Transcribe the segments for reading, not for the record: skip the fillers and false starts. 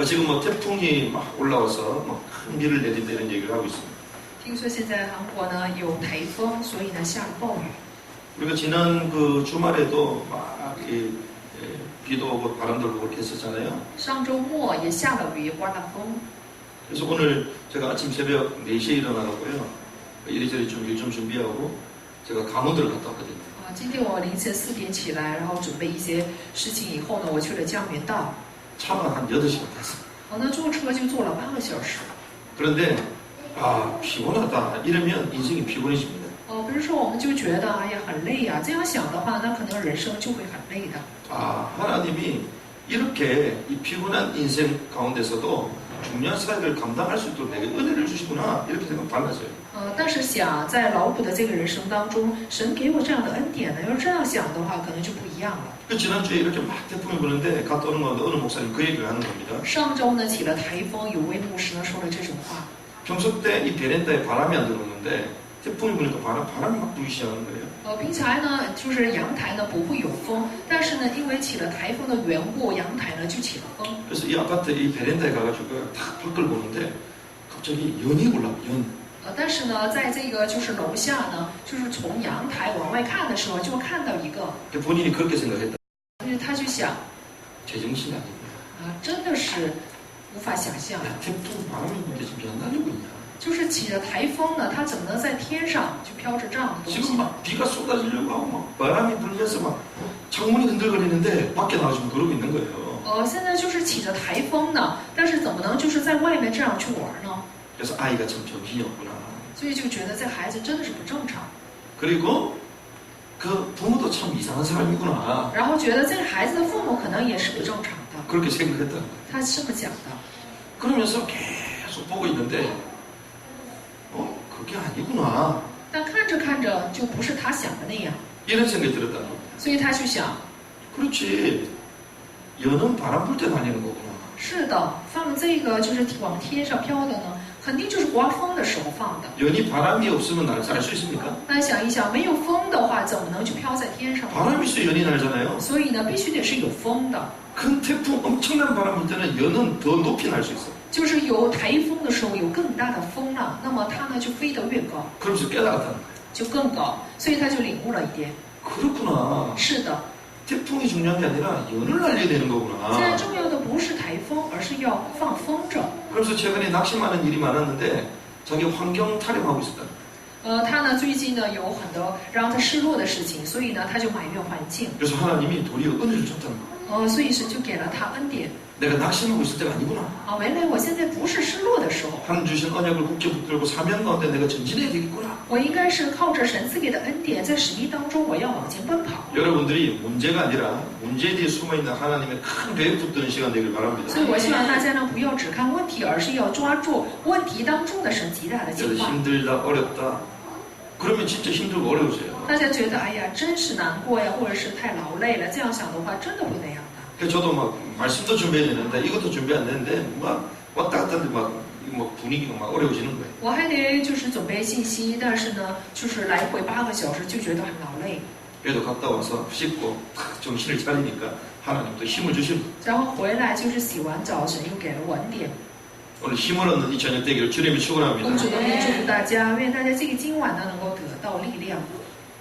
지금 뭐 태풍이 막 올라와서 막 큰 비를 내린다 이런 얘기를 하고 있습니다. 听说现在韩国呢有台风，所以呢下了暴雨。 우리가 지난 그 주말에도 막 비도 오고 바람도 불고 그렇게 했었잖아요. 上周末也下了雨，也刮大风。 그래서 오늘 제가 아침 새벽 4시에 일어나라고요. 이리저리 좀 일 좀 준비하고 제가 강원도를 갔다 왔거든요. 今天我凌晨4点起来，然后准备一些事情以后呢，我去了江原道。 차만 한 8시간 탔어요. 那坐车就坐了8个小时。 그런데 피곤하다 이러면 인생이 피곤해집니다. 比如说我们就觉得哎呀很累呀，这样想的话，那可能人生就会很累的。 하나님이 이렇게 이 피곤한 인생 가운데서도 중요한 사역을 감당할 수 있도록 내게 은혜를 주시구나 이렇게 생각 달라져요. 但是想在劳苦的这个人生当中，神给我这样的恩典呢，要这样想的话，可能就不一样了。 지난주에 이렇게 막 태풍이 부는데 갔다 오는 가운데 어느 목사님 그 얘기를 하는 겁니다. 上周呢起了台风，有位牧师呢说了这种话。 평소 때 이 베란다에 바람이 안 들어오는데 태풍이 부니까 바람이 막 불기 시작하는 거예요. 平常呢就是阳台呢不会有风，但是呢因为起了台风的缘故，阳台呢就起了风。 그래서 이 아파트 이 베란다에 가가지고 탁불 끌고 오는데 갑자기 연이 올라와 연. 但是呢在这个就是楼下呢，就是从阳台往外看的时候，就看到一个。 본인이 그렇게 생각했다. 他就想， 제정신이 아니구나. 真的是无法想象。 태풍 바람이 부는데 지금 연 날리고 있냐? 就是起了台风呢，它怎么能在天上就飘着这样的东西？ 지금 막 비가 쏟아지려고 하고 막 바람이 불면서 막 창문이 흔들거리는데 밖에 나와서 그러고 있는 거예요. 现在就是起着台风呢，但是怎么能就是在外面这样去玩呢？ 그래서 아이가 참 정신이 없구나. 所以就觉得这孩子真的是不正常。 그리고 그 부모도 참 이상한 사람이구나. 然后觉得这个孩子的父母可能也是不正常的。 그렇게 생각했다는 거예요. 他是这么讲的。 그러면서 계속 보고 있는데 그게 아니구나. 但看着看着就不是他想的那样。 이런 생각이 들었다는 거예요. 所以他去想， 그렇지. 연은 바람 불 때 다니는 거구나. 是的，放这个就是往天上飘的呢，肯定就是刮风的时候放的。 연이 바람이 없으면 날 수 있습니까? 大家想一想，没有风的话，怎么能就飘在天上？ 바람이 있어야 연이 날잖아요. 所以呢，必须得是有风的。 큰 태풍 엄청난 바람 불 때는 연은 더 높이 날 수 있어. 就是有台风的时候，有更大的风了，那么它呢就飞得越高， 그러면서 깨달았다는 거예요. 就更高，所以他就领悟了一点。 그렇구나. 是的， 태풍이 중요한 게 아니라 연을 날려야 되는 现 거구나. 在重要的不是台风，而是要放风筝。 그래서 최근에 낙심하는 일이 많았는데 자기 환경 타령하고 있었다. 他呢最近呢有很多让他失落的事情，所以呢他就埋怨环境。 그래서 하나님이 도리어 은혜를 줬다는 거예요. 所以神就给了他恩典。 내가 낙심하고 있을 때가 아니구나. 原来我现在不是失落的时候， 하나님 주신 언약을 굳게 붙들고 사명 가운데 내가 전진해야 되겠구나. 我应该是靠着神赐给的恩典，在使命当中我要往前奔跑。 여러분들이 문제가 아니라 문제 뒤에 숨어있는 하나님의 큰 배에 붙드는 시간 되길 바랍니다. 所以我希望大家呢不要只看问题，而是要抓住问题当中的神极大的计 그래서 划。 힘들다 어렵다 그러면 진짜 힘들고 어려워져요. 大家觉得哎呀真是难过呀，或者是太劳累了，这样想的话，真的会那样的。 그래서 저도 막 말씀도 준비해야 되는데 이것도 준비 안 되는데 막 왔다 갔다 하는데 막 분위기가 막 어려워지는 거예요. 我还得就是准备信息，但是呢，就是来回8个小时，就觉得很劳累。 그래도 갔다 와서 씻고 정신을 차리니까 하나님도 힘을 주시는 거예요. 然后回来就是洗完澡，神又给了我恩典。 오늘 힘을 얻는 이 저녁 되기를 주님이 我 축원합니다. 们主动祝福大家，愿大家这个今晚呢能够得到力量。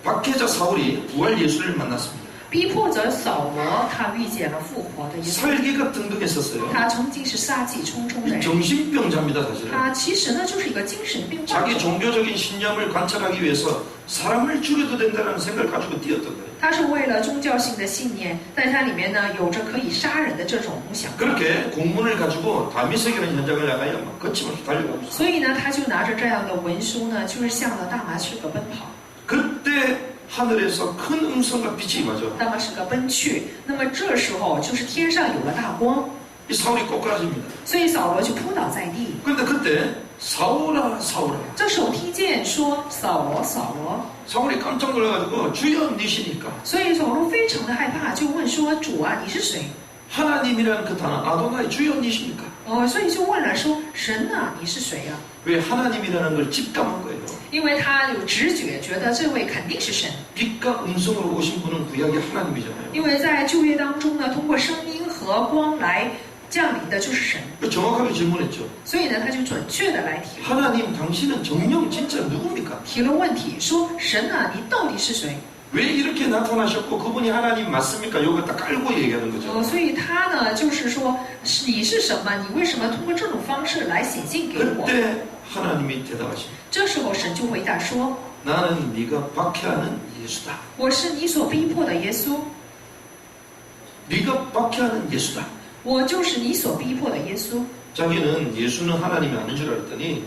박해자 사울이 부활 예수를 만났습니다. 逼迫者扫罗，他遇见了复活的耶稣。 살기가 등등했었어요. 他曾经是杀气冲冲的 이 人， 정신병자입니다 사실은. 他其实呢就是一个精神病患 자기 者。 종교적인 신념을 관찰하기 위해서 사람을 죽여도 된다는 생각을 가지고 뛰었던 거예요. 他是为了宗教性的信念，在他里面呢有着可以杀人的这种想法。 그렇게 공문을 가지고 다미색이라는 현장을 향하여 막 거침없이 달려가고 있어요. 所以呢，他就拿着这样的文书呢，就是向着大马士革奔跑。 그때 하늘에서 큰 음성과 빛이 임하죠. 大马士革奔去，那么这时候就是天上有了大光， 이 사울이 꼬꾸라집니다. 所以扫罗就扑倒在地。 그런데 그때 사울아 사울아 这时候听见说扫罗扫罗， 사울이 깜짝 놀라가지고 주여 니시니까 所以扫罗非常的害怕，就问说主啊，你是谁？ 하나님이라는 그 단어 아도나이 주여 니시니까 所以就问了说神啊，你是谁呀、 왜 하나님이라는 걸 직감한 거예요. 因为他有直觉，觉得这位肯定是神。 빛과 음성으로 오신 분은 구약의 하나님이잖아요. 因为在旧约当中呢，通过声音和光来降临的就是神。 정확하게 질문했죠. 所以呢，他就准确的来提 하나님 당신은 정령 진짜 누굽니까? 提了问题，说神啊，你到底是谁？ 왜 이렇게 나타나셨고 그분이 하나님 맞습니까? 요거 딱 깔고 얘기하는 거죠. 所以他呢，就是说你是什么？你为什么通过这种方式来显现给我？ 그때 하나님이 대답하십니다. 这时候神就回答说， 나는 네가 박해하는 예수다. 我是你所逼迫的耶稣， 네가 박해하는 예수다. 我就是你所逼迫的耶稣。 자기는 예수는 하나님이 아닌 줄 알았더니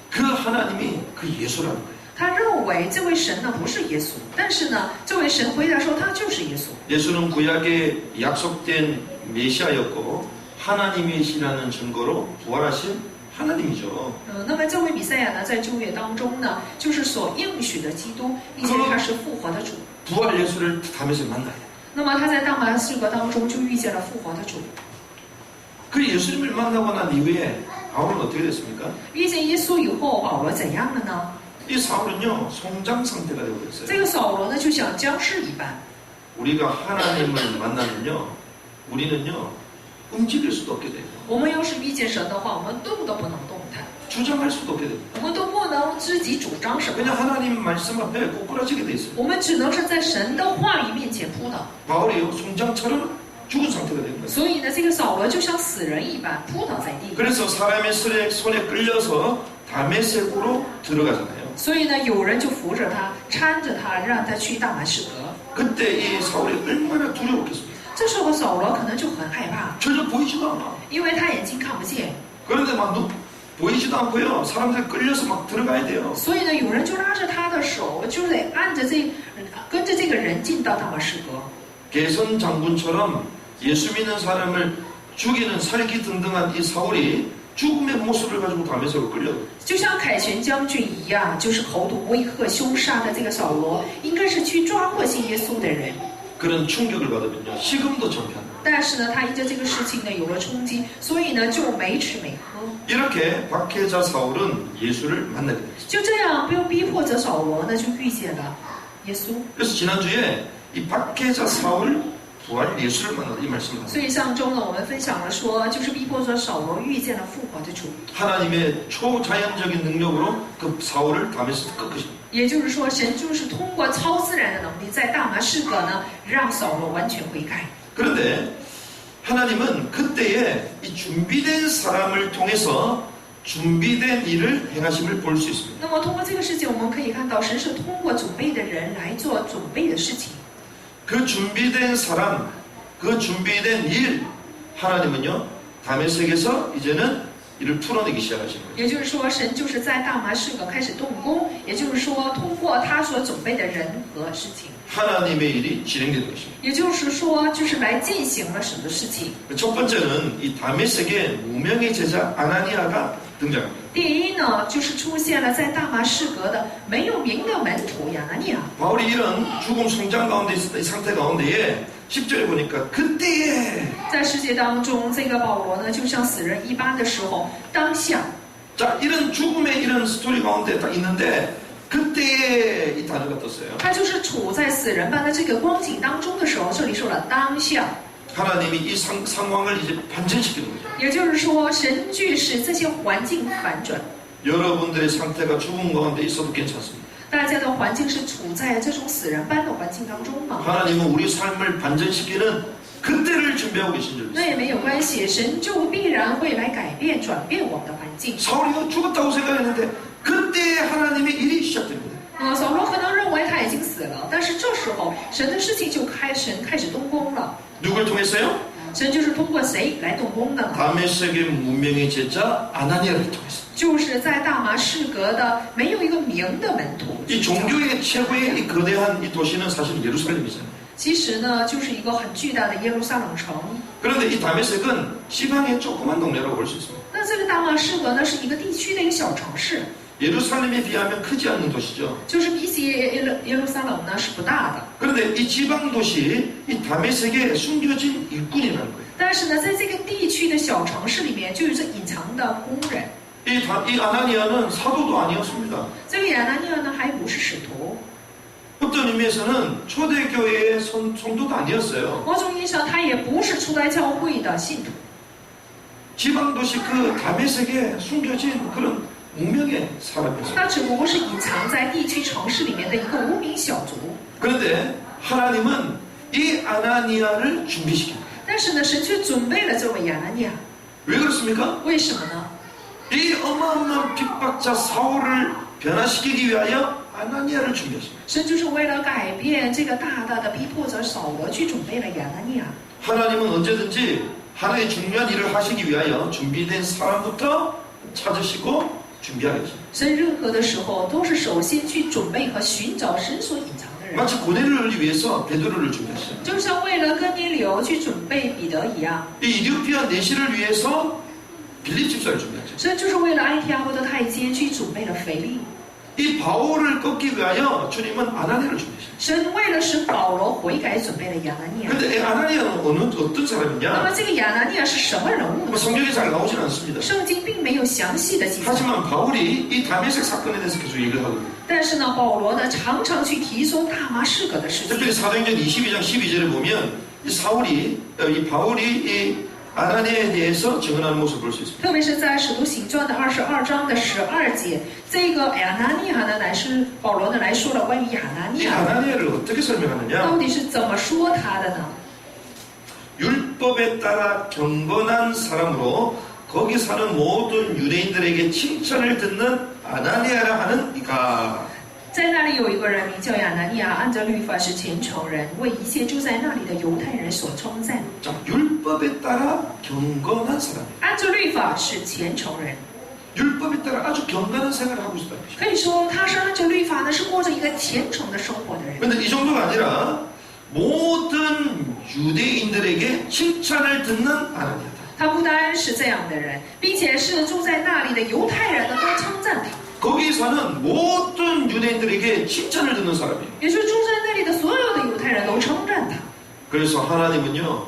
그 하나님이 그 예수라는 거예요. 他认为这位神呢不是耶稣，但是呢，这位神回答说他就是耶稣。 예수는 구약에 약속된 메시아였고 하나님이시라는 증거로 부활하신 하나님이죠. 那么这位弥赛亚呢，在旧约当中呢，就是所应许的基督，并且他是复活的主。 부활 예수를 다메섹에 만나요. 那么他在大马士革当中就遇见了复活的主。 그 예수님을 만나고 난 이후에 바울은 어떻게 됐습니까? 遇见耶稣以后，保罗怎样了呢？ 이 사울은요 성장 상태가 되고 있어요. 这个扫罗呢，就像僵尸一般。 우리가 하나님을 만나면요 우리는요 움직일 수도 없게 돼요. 我们要是遇见神的话，我们动都不能动弹， 주장할 수도 없게 됩니다. 我们都不能自己主张什么， 그냥 하나님 말씀 앞에 꼬꾸라지게 돼 있어요. 我们只能是在神的话语面前扑倒。 바울이요 송장처럼 죽은 상태가 된 거예요. 所以呢，这个扫罗就像死人一般扑倒在地。 그래서 사람의 손에 끌려서 다메섹으로 들어가잖아요. 所以呢，有人就扶着他，搀着他，让他去大马士革。 그때 이 사울이 얼마나 두려웠겠습니까? 这时候扫罗可能就很害怕， 전혀 보이지도 않아. 因为他眼睛看不见， 그런데 막 보이지도 않고요. 사람들이 끌려서 막 들어가야 돼요. 所以呢，有人就拉着他的手，就得跟着这个人进到大马士革。 개선 장군처럼 예수 믿는 사람을 죽이는 살기 등등한 이 사울이 죽음의 모습을 가지고 다메섹으로 끌려요. 就像凯旋将军一样，就是口吐威吓、凶杀的这个扫罗，应该是去抓获信耶稣的人。 그런 충격을 받으면요 식음도 정해한다. 但是呢，他因着这个事情呢有了冲击，所以呢就没吃没喝。 이렇게 박해자 사울은 예수를 만나게 됐어요. 就这样，被逼迫者扫罗呢就遇见了耶稣。 그래서 지난주에 이 박해자 사울 부활 예수를 만나다 이 말씀을 所 하셨어요. 以上周呢，我们分享了说，就是逼迫者扫罗遇见了复活的主， 하나님의 초자연적인 능력으로 그 사울을 다메섹에 꺾으십니다. 也就是说，神就是通过超自然的能力，在大马士革呢让扫罗完全悔改。 그런데 하나님은 그때에 이 준비된 사람을 통해서 준비된 일을 행하심을 볼 수 있습니다. 那么通过这个事情，我们可以看到，神是通过准备的人来做准备的事情。 그 준비된 사람, 그 준비된 일, 하나님은요 다메섹에서 이제는 이를 풀어내기 시작하신 거예요. 也就是说，神就是在大马士革开始动工，也就是说，通过他所准备的人和事情， 하나님의 일이 진행되는 것입니다. 也就是说，就是来进行了神的事情。 첫 번째는 이 다메섹의 무명의 제자 아나니아가 등장합니다. 第一呢，就是出现了在大马士革的没有名的门徒亚拿尼亚。 바울이 이런 죽음 성장 가운데 있었던 이 상태 가운데에 10절에 보니까 그때에 在世界当中，这个保罗呢，就像死人一般的时候，当下， 자 이런 죽음의 이런 스토리 가운데 딱 있는데 그때에 이 단어가 떴어요. 他就是处在死人般的这个光景当中的时候，这里说了当下， 하나님이 이 상황을 이제 반전시키는 거죠. 也就是说，神去使这些环境反转。 여러분들의 상태가 죽음 가운데 있어도 괜찮습니다. 大家的环境是处在这种死人般的环境当中吗？ 하나님은 우리 삶을 반전시키는 그때를 준비하고 계신 줄 那 믿습니다. 也没有关系，神就必然会来改变、转变我们的环境。 사울이가 죽었다고 생각했는데 그때 하나님의 일이 시작됩니다. 扫罗可能认为他已经死了，但是这时候神的事情就开始动工了。 누굴 통해서요? 神就是通过谁来动工的呢？ 다메섹의 무명의 제자 아나니아를 통해서. 就是在大马士革的没有一个名的门徒。 이 종교의 최고의 이 거대한 이 도시는 사실 예루살렘이잖아요. 其实呢，就是一个很巨大的耶路撒冷城。 그런데 이 다메섹은 지방의 조그만 동네라고 볼 수 있습니다. 那这个大马士革呢，是一个地区的一个小城市， 예루살렘에 비하면 크지 않는 도시죠. 就是比起耶路撒冷呢是不大的。 그런데 이 지방 도시, 이 다메섹에 숨겨진 일꾼이라는 거예요. 但是呢，在这个地区的小城市里面，就有着隐藏的工人。 이 아나니아는 사도도 아니었습니다. 这个亚拿尼亚呢，还不是使徒， 어떤 의미에서는 초대교회의 성도도 아니었어요. 某种意义上，他也不是初代教会的信徒。 지방 도시 그 다메섹에 숨겨진 그런 무명의 사람이었어요. 他只不过是隐藏在地区城市里面的一个无名小卒。 그런데 하나님은 이 아나니아를 준비시킵니다. 但是呢，神却准备了这位亚拿尼亚。 왜 그렇습니까? 为什么呢？ 이 어마어마한 핍박자 사울을 변화시키기 위하여 아나니아를 준비했습니다. 神就是为了改变这个大大的逼迫者扫罗，去准备了亚拿尼亚。 하나님은 언제든지 하나의 중요한 일을 하시기 위하여 준비된 사람부터 찾으시고 준비하겠죠. 神任何的时候都是首先去准备和寻找神所隐藏的人， 마치 고넬료를 위해서 베드로를 준비했어요. 就像为了哥尼流去准备彼得一样。 이 이디오피아 내시를 위해서 빌립 집사를 준비했죠. 神就是为了埃提阿伯的太监去准备了腓力。 이 바울을 꺾기 위하여 주님은 아나니아를 준비했어요. 神为了使保罗悔改，准备了亚拿尼亚。 그런데 이 아나니아는 어떤 那么 사람이냐? 这个亚拿尼亚是什么人物 뭐 呢？ 성경에 잘 나오진 않습니다. 圣经并没有详细的记载。 하지만 바울이 이 다메섹 사건에 대해서 계속 얘기를 하거든요. 但是呢，保罗呢常常去提说大马士革的事情。 특별히 사도행전 22장 12절에 보면 이 바울이 이 아나니아에 대해서 증언하는 모습을 볼 수 있습니다. 特别是在《使徒行传》的22章的12节，这个亚拿尼亚呢，乃是保罗呢来说了关于亚拿尼 이 亚， 아나니아를 어떻게 설명하느냐? 到底是怎么说他的呢？ 율법에 따라 경건한 사람으로 거기 사는 모든 유대인들에게 칭찬을 듣는 아나니아라 하는 이가. 在那里有一个人名叫亚拿尼亚，按照律法是虔诚人，为一切住在那里的犹太人所称赞。 자, 율법에 따라 경건한 사람. 按照律法是虔诚人， 율법에 따라 아주 경건한 생활을 하고 있다는 것이죠. 可以说他是按照律法呢，是过着一个虔诚的生活的人。 그런데 이 정도가 아니라 모든 유대인들에게 칭찬을 듣는 아나니아다. 他不单是这样的人，并且是住在那里的犹太人呢都称赞他。 거기 사는 모든 유대인들에게 칭찬을 듣는 사람이에요. 也就是住在那里的所有的犹太人都称赞他。 그래서 하나님은요,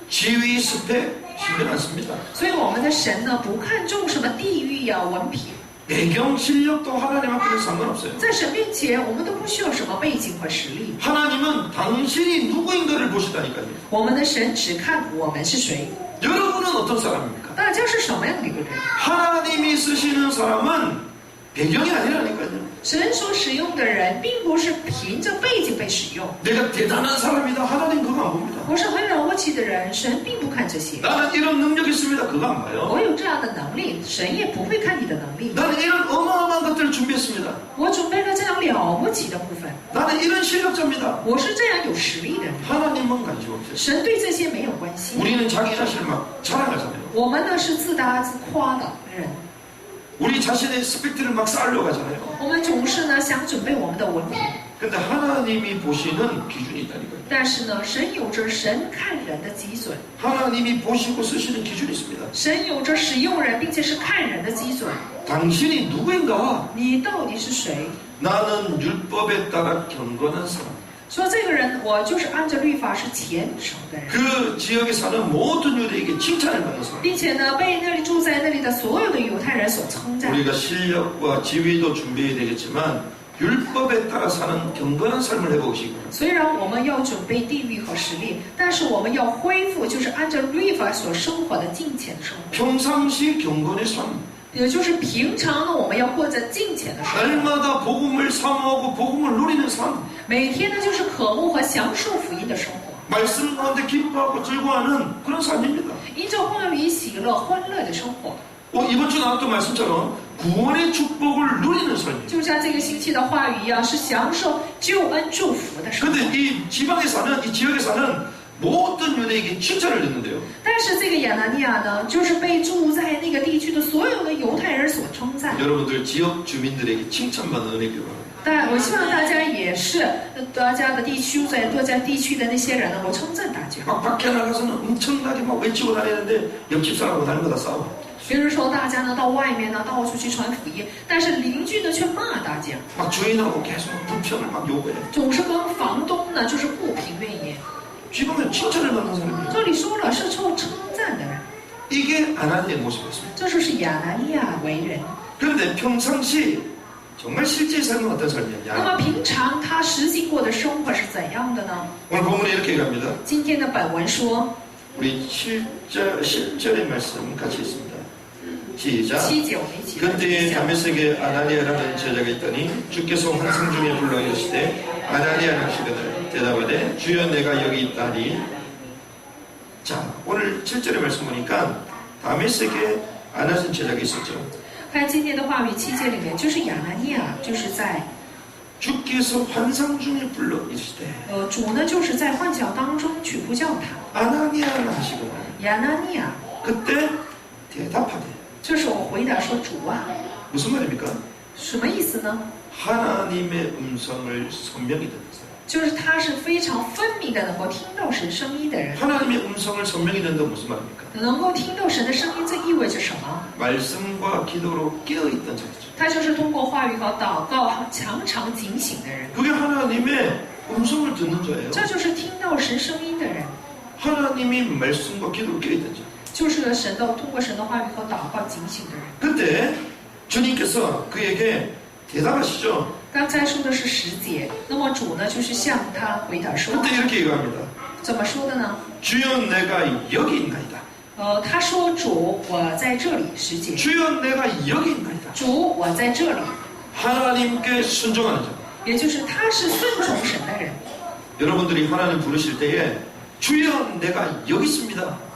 지위 스펙 신경 안 씁니다. 所以我们的神呢，不看重什么地域呀、文凭， 배경 실력도 하나님 앞에는 상관없어요. 在神面前，我们都不需要什么背景和实力。 하나님은 당신이 누구인가를 보시다니까요. 我们的神只看我们是谁， 여러분은 어떤 사람입니까? 大家是什么样的一个人？ 하나님이 쓰시는 사람은 배경이 아니라니까요. 神所使用的人，并不是凭着背景被使用。 내가 대단한 사람이다. 하나님 그거 안 봅니다. 我是很了不起的人，神并不看这些。 나는 이런 능력이 있습니다. 그거 안 봐요. 我有这样的能力，神也不会看你的能力。 나는 이런 어마어마한 것들을 준비했습니다. 我准备了这样了不起的部分， 나는 이런 실력자입니다. 我是这样有实力的人。 하나님은 관심 없어요. 神对这些没有关系。 우리는 자기 자신을 막 자랑하잖아요. 我们呢是自大自夸的人， 우리 자신의 스펙트를 막 쌓으려고 하잖아요. 我们总是呢想准备我们的文凭， 근데 하나님이 보시는 기준이 있다니까요. 但是呢，神有着神看人的基准， 하나님이 보시고 쓰시는 기준이 있습니다. 神有着使用人并且是看人的基准。 당신이 누구인가? 你到底是谁？ 나는 율법에 따라 경건한 사람. 说这个人，我就是按照律法是虔诚的人， 그 지역에 사는 모든 유대에게 칭찬을 받는 사람. 并且呢被那里住在那里的所有的犹太人所称赞。 우리가 실력과 지위도 준비해야 되겠지만 율법에 따라 사는 경건한 삶을 해보시기 바랍니다. 虽然我们要准备地域和实力，但是我们要恢复就是按照律法所生活的敬虔的生活， 평상시 경건의 삶. 也就是平常呢我们要过着敬虔的生活。 날마다 복음을 사모하고 복음을 누리는 삶. 每天呢，就是渴慕和享受福音的生活， 말씀 가운데 기뻐하고 즐거워하는 그런 삶입니다. 依照话语喜乐、欢乐的生活， 이번 주 나왔던 말씀처럼 구원의 축복을 누리는 삶이에요. 就像这个星期的话语一样，是享受救恩祝福的生活。 근데 이 지방에 사는, 이 지역에 사는 모든 유대에게 칭찬을 듣는데요. 但是这个亚拿尼亚呢，就是被住在那个地区的所有的犹太人所称赞。 여러분들 지역 주민들에게 칭찬받는 은혜기 바랍니다. 但我希望大家也是，大家的地区在各家地区的那些人能够称赞大家。 막 밖에 나가서는 엄청나게 막 외치고 다니는데 옆집 사람하고 다른 거 다 싸워. 比如说，大家呢到外面呢到处去传福音，但是邻居呢却骂大家， 막 주인하고 계속 불평을 막 요구해. 总是跟房东呢就是不平怨言。 지방에 칭찬을 받는 사람이에요. 这里说了是受称赞的人， 이게 아나니아의 모습이었습니다. 这就是亚拿尼亚为人。 그런데 평상시 정말 실제 삶은 어떤 那 삶이었냐? 么平常他实际过的生活是怎样的呢？ 오늘 본문에 이렇게 얘기합니다. 今天的本文说， 우리 10절의 말씀 같이 있습니다. 시작. 7节我们一起来读 그때 一下。 다메섹에 아나니아라는 제자가 있더니 주께서 환상 중에 불러 이르시되 아나니아 하시거늘 대답하되 주여 내가 여기 있다니. 자, 오늘 7절의 말씀 보니까 다메섹에 아나신 제자가 있었죠. 看今天的话语7节里面，就是亚拿尼亚，就是在 주께서 환상 중에 불러 이르시되 主呢，就是在幻想当中去呼叫他。 아나니아 하시거늘. 亚拿尼亚， 그때 대답하되. 这时我回答说：“主啊， 무슨 말입니까? 什么意思呢？ 하나님의 음성을 선명히 듣는 사람. 就是他是非常分明的能够听到神声音的人。 하나님의 음성을 선명히 듣는다 무슨 말입니까? 能够听到神的声音，这意味着什么？ 말씀과 기도로 깨어있던 자죠. 他就是通过话语和祷告常常警醒的人， 그게 하나님의 음성을 듣는 자예요. 这就是听到神声音的人， 하나님이 말씀과 기도로 깨어있던 자. 就是神的通过神的话语和祷告警醒的人。 그때 주님께서 그에게 대답하시죠. 刚才说的是10节，那么主呢，就是向他回答说， 그때 이렇게 얘기합니다. 怎么说的呢？ 주여 내가 여기 있나이다. 他说主，我在这里。10节， 주여 내가 여기 있나이다. 主，我在这里， 하나님께 순종하는 자. 也就是他是顺从神的人。 여러분들이 하나님 부르실 때에 주여 내가 여기 있습니다.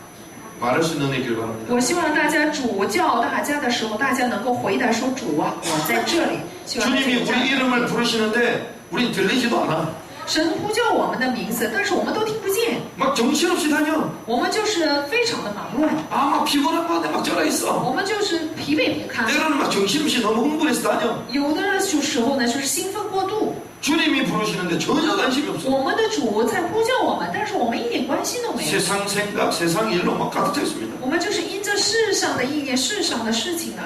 말할 수 있는 은혜길 바랍니다. 我希望大家主叫大家的时候，大家能够回答说主啊，我在这里。希望大家 주님이 有这样 우리 이름을 부르시는데 우린 들리지도 않아. 神呼叫我们的名字，但是我们都听不见， 막 정신없이 다녀. 我们就是非常的忙乱， 아, 막 피곤하고 막 쩔어 있어. 我们就是疲惫不堪。 때로는 막 정신없이 너무 흥분해서 다녀. 有的时候呢，就是兴奋过度。 주님이 부르시는데 전혀 관심이 없어. 我们的主在呼叫我们，但是我们一点关心都没有。 세상 생각, 세상 일로 막 가득 차 있습니다. 我们就是因着世上的意念、世上的事情而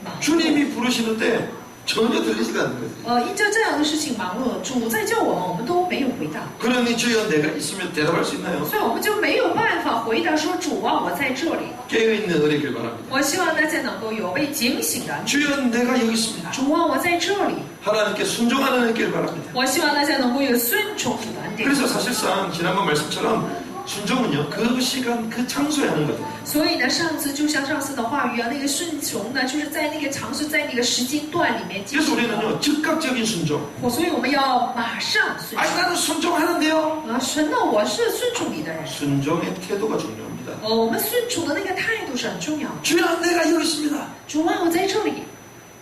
忙。 주님이 부르시는데 전혀 들리지가 않는 거죠. 因着这样的事情忙碌，主在叫我们，我们都没有回答， 그러니 주여 내가 있으면 대답할 수 있나요? 所以我们就没有办法回答说主啊，我在这里。 깨어있는 은혜길 바랍니다. 我希望大家能够有被警醒的。 주여 내가 여기 있습니다. 主啊，我在这里。 하나님께 순종하는 은혜길 바랍니다. 我希望大家能够有顺从主的恩典。 그래서 사실상 지난번 말씀처럼 순종은요 그 시간 그 장소에 하는 거죠. 所以呢，上次就像上次的话语啊，那个顺从呢，就是在那个场所，在那个时间段里面进 그래서 行的。 우리는요 즉각적인 순종. 所以我们要马上顺 아니 从。 나는 순종하는데요. 神呢，我是顺从你的人。 순종의 태도가 중요합니다. 我们顺从的那个态度是很重要的。 주여 내가 여기 있습니다. 主啊，我在这里。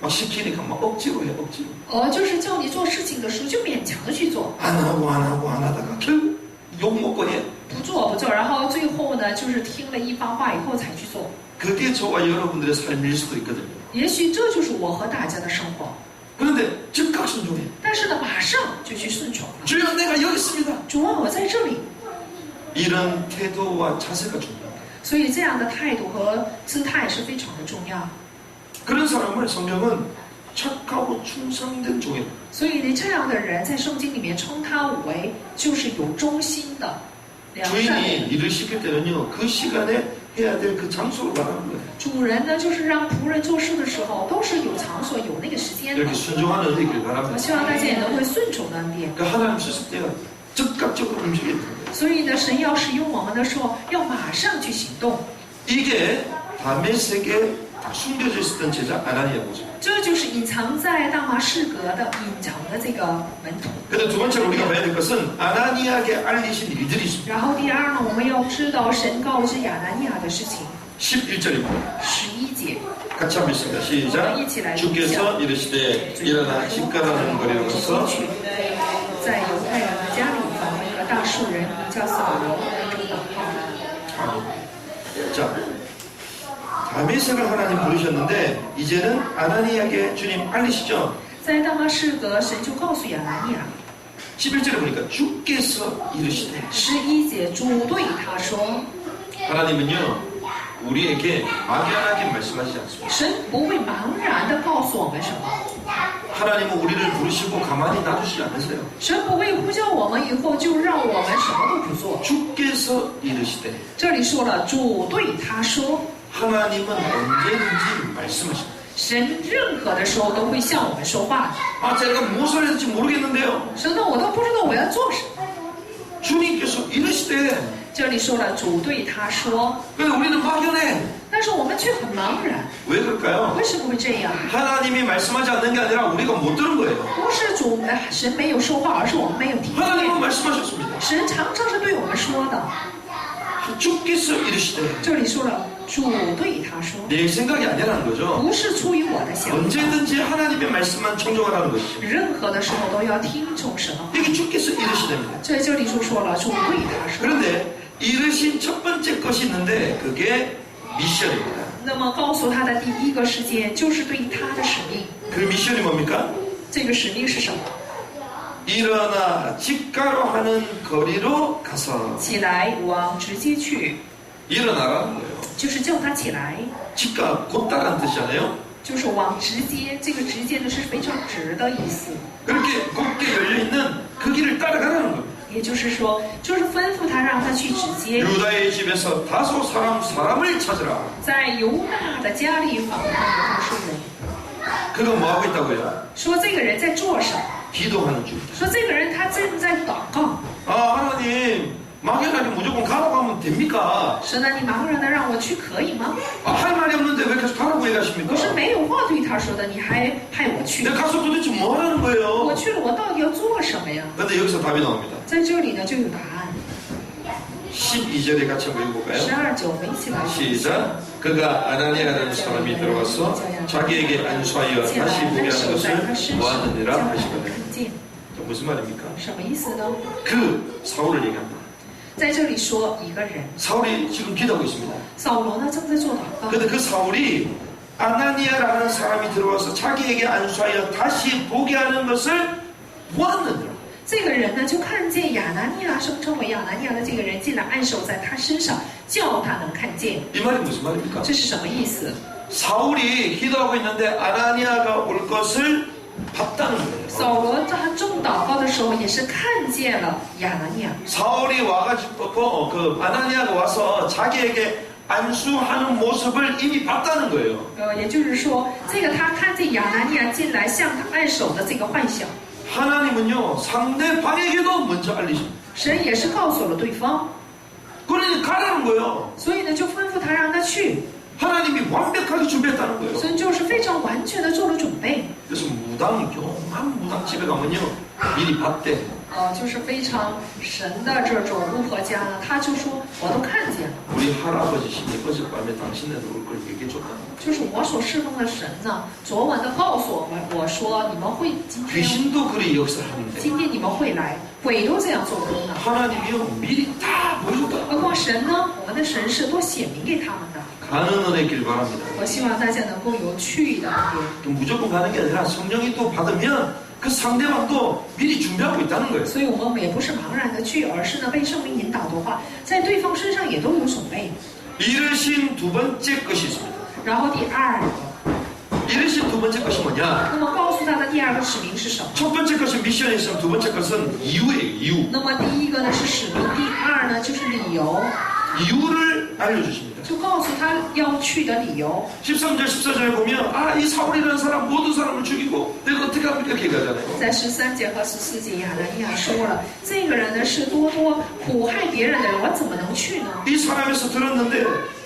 막 시키니까 막 억지로 해 억지로. 就是叫你做事情的时候，就勉强的去做， 안 하고 안 하고 안 하다가 결국 욕 먹고 해. 不做，然后最后呢，就是听了一番话以后才去做。 그게 저와 여러분들의 삶일 수도 있거든요. 也许这就是我和大家的生活。 그런데 즉각 순종해. 但是呢，马上就去顺从了。 주여 내가 여기 있습니다. 主啊，我在这里。 이런 태도와 자세가 중요합니다. 所以这样的态度和姿态是非常的重要。 그런 사람을 성경은 착하고 충성된 종이라고. 所以呢，这样的人在圣经里面称他为就是有忠心的、良善的 주인이 人。 일을 시킬 때는요 그 시간에 해야 될 그 장소로 말하는 거예요. 主人呢，就是让仆人做事的时候都是有场所、有那个时间的 이렇게 。 순종하는 은혜길 我 바랍니다. 希望大家也能会顺从的恩典。 그 하나님 쓰실 때가 즉각적으로 움직여야 됩니다. 所以呢，神要使用我们的时候，要马上去行动。 이게 다메섹에 숨겨져 있었던 제자 아나니아 모습. 这就是隐藏在大马士革的隐藏的这个门徒。 근데 두 번째로 우리가 봐야 될 것은 아나니아에게 알리신 일들이 있습니다. 然后第二呢，我们要知道神告知亚拿尼亚的事情。 11절입니다. 11节， 같이 한번 읽습니다. 시작. 주께서 이르시되 일어나 집가라는 거리로 가서 去在犹太人的家里找一个大树人，名叫扫罗，来祷告。 자, 다메섹을 하나님 부르셨는데 이제는 아나니아에게 주님 알리시죠. 在大马士革，神就告诉亚拿尼亚， 11절에 보니까 주께서 이르시되 11节，主对他说， 하나님은요 우리에게 막연하게 말씀하지 않습니다. 神不会茫然的告诉我们什么， 하나님은 우리를 부르시고 가만히 놔두시지 않으세요. 神不会呼叫我们以后就让我们什么都不做。 주께서 이르시되 这里说了，主对他说， 하나님은 언제든지 말씀하십니다. 神任何的时候都会向我们说话。 아 제가 무엇을 해야 될지 모르겠는데요. 神呢，我都不知道我要做什么。 주님께서 이르시되 这里说了，主对他说， 근데 우리는 막연해. 但是我们却很茫然， 왜 그럴까요? 为什么会这样？ 하나님이 말씀하지 않는 게 아니라 우리가 못 들은 거예요. 不是神没有说话，而是我们没有听见。 하나님은 말씀하셨습니다. 神常常是对我们说的。 주께서 이르시되 这里说了，主对他说， 내 생각이 아니라는 거죠. 不是出于我的想法， 언제든지 하나님의 말씀만 청종하라는 것이죠. 任何的时候都要听从神的话。 이게 주께서 이르시됩니다. 这里就说了，主对他说。 그런데 이르신 첫 번째 것이 있는데 그게 미션입니다. 那么告诉他的第一个事件就是对他的使命。 그 미션이 뭡니까? 这个使命是什么？ 일어나 직가로 하는 거리로 가서 起来，往直接去， 일어나라는 거예요. 就是叫他起来， 직가 곧다라는 뜻이잖아요. 就是往直接。这个直接呢是非常直的意思， 그렇게 곧게 열려있는 그 길을 따라가라는 겁니다. 也就是说，就是吩咐他让他去直接， 유다의 집에서 다소 사람을 찾으라. 在犹大的家里访问他的妇人， 그가 뭐하고 있다고요? 说这个人在做什么？ 기도하는 중이다. 说这个人他正在祷告。 아 하나님 막연하게 무조건 가라고 하면 됩니까? 神啊，你茫然的让我去可以吗？ 아, 할 말이 없는데 왜 계속 가라고 我 얘기하십니까? 是没有话对他说的，你还派我去？ 내가 가서 도대체 뭐 하라는 我 거예요? 去了，我到底要做什么呀？ 근데 여기서 답이 나옵니다. 在这里呢就有答案。 12절에 같이 한번 읽어볼까요? 12、9，我们一起来读。 시작. 그가 아나니아라는 사람이 들어가서 자기에게 안수하여 进 다시 来， 보게 按 하는 手在他 것을 身上， 보았느니라 叫他 하시거든요. 看见。 무슨 말입니까? 什么意思呢？ 그 사울을 얘기합니다. 在这里说一个人， 사울이 지금 기도하고 있습니다. 扫罗呢正在做祷告。 근데 그 사울이 아나니아라는 사람이 들어와서 자기에게 안수하여 다시 보게 하는 것을 보았느니라. 这个人呢就看见亚拿尼亚，声称为亚拿尼亚的这个人进来按手在他身上，叫他能看见。 이 말이 무슨 말입니까? 这是什么意思？ 사울이 기도하고 있는데 아나니아가 올 것을 봤다는 거예요. 扫罗他正祷告的时候，也是看见了亚拿尼亚。 사울이 와가지고 그 아나니아가 와서 자기에게 안수하는 모습을 이미 봤다는 거예요. 也就是说，这个他看见亚拿尼亚进来向他按手的这个幻想， 하나님은요 상대방에게도 먼저 알리십니다. 神也是告诉了对方， 그러니 가라는 거예요. 所以呢就吩咐他让他去。 하나님이 완벽하게 준비했다는 거예요. 神就是非常完全的做了准备。 그래서 요한 무당 집에 가면요 미리 봤대. 就是非常神的这种乌合家呢，他就说我都看见了， 우리 할아버지신이 어젯밤에 당신네들 올 걸 얘기해줬다. 就是我所侍奉的神呢，昨晚的告诉我们，我说你们会今天， 귀신도 그리 역사하는데 今天你们会来，鬼都这样做工呢， 하나님이요 미리 다 보여줬다. 何况神呢？我们的神是多显明给他们的。 가는 은혜 길 바랍니다. 我希望大家能够有去的恩典。 또 무조건 가는 게 아니라 성령이 또 받으면 그 상대방도 미리 준비하고 있다는 거예요. 所以我们也不是茫然的去，而是呢被圣灵引导的话，在对方身上也都有准备。 이르신 두 번째 것이 있습니다. 然后第二个， 이르신 두 번째 것이 뭐냐? 那么告诉他的第二个使命是什么？ 첫 번째 것은 미션이 있으면 두 번째 것은 이유예요. 이유. 那么第一个呢是使命，第二呢就是理由， 이유를 알려주십니다. 就告诉他要去的理由。 13절 14절에 보면 아 이 사울이라는 사람 모든 사람을 죽이고 내가 어떻게 합니까? 이렇게 얘기하잖아요. 在13节和14节，亚拿尼亚说了，这个人呢是多苦害别人的人，我怎么能去呢？ 이 사람에서 들었는데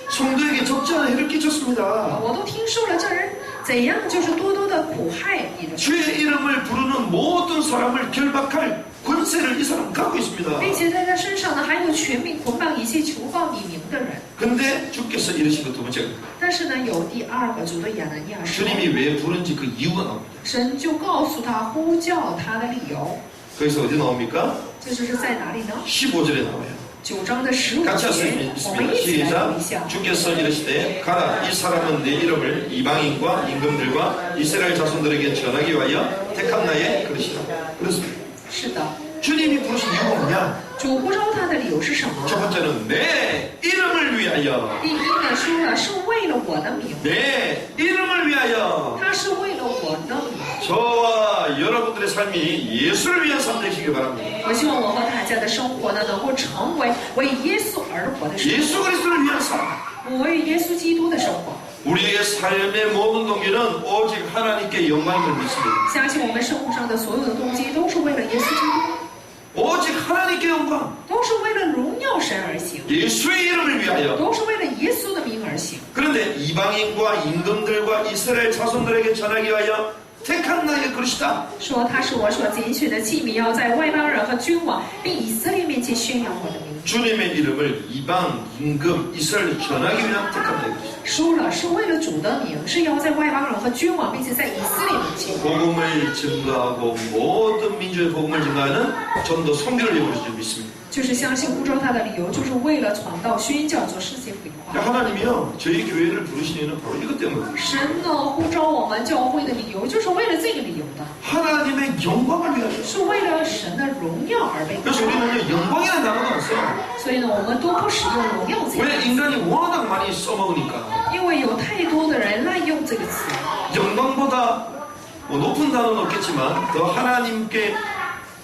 성도에게 적지 않은 해를 끼쳤습니다. 我都听说了这人怎样就是多的苦害你的， 주의 이름을 부르는 모든 사람을 결박할 권세를 이 사람은 갖고 있습니다. 并且在他身上呢还有权柄捆绑一切求告你名的人。 근데 주께서 이르신 것 두 번째 但是呢，有第二个主对亚拿尼亚说， 주님이 왜 부른지 그 이유가 나옵니다. 神就告诉他呼叫他的理由， 거기서 어디 나옵니까? 这就是在哪里呢？ 15절에 나와요. 9章的15 같이 할 수 节，我们 있습니다. 一起来读 시작. 一下。 주께서 이르시되 가라 이 사람은 내 이름을 이방인과 임금들과 이스라엘 자손들에게 전하기 위하여 택한 나의 그릇이다. 그렇습니다. 是的， 주님이 부르신 이유가 뭐냐? 主呼召他的理由是什么？ 첫 번째는 내 이름을 위하여 第一呢，说了是为了我的名， 내 이름을 위하여 他是为了我的名。 저와 여러분들의 삶이 예수를 위한 삶 되시길 바랍니다. 我希望我和大家的生活呢，能够成为为耶稣而活的生 예수 그리스도를 위한 삶. 活，为耶稣基督的生活。 우리의 삶의 모든 동기는 오직 하나님께 영광임을 믿습니다. 相信我们生活上的所有的动机都是为了耶稣基督。 오직 하나님께 영광, 都是为了荣耀神而行， 예수의 이름을 위하여. 都是为了耶稣的名而行。 그런데 이방인과 임금들과 이스라엘 자손들에게 전하기 위하여 택한 나의 그릇이다. 说他是我所拣选的器皿，要在外邦人和君王并以色列面前宣扬我的名。 주님의 이름을 이방, 임금, 이스라엘에 전하기 위한 택한 나의 그릇이다. 说了是为了主的名，是要在外邦人和君王，并且在以色列面前。 복음을 증거하고 모든 민족의 복음을 증거하는 전도 선교를 이루어질 줄 믿습니다. 就是相信呼召他的理由，就是为了传道、宣教、做世界福音化。 하나님이요 저희 교회를 부르신 이유는 바로 이것 때문입니다. 神呢呼召我们教会的理由，就是为了这个理由的， 하나님의 영광을 위하여. 是为了神的荣耀而被 그래서 召。 우리는요 영광이라는 단어도 안 써요. 所以呢，我们都不使用荣耀这个 왜 词， 인간이 워낙 많이 써먹으니까. 因为有太多的人滥用这个词。 영광보다 뭐 높은 단어는 없겠지만 더 하나님께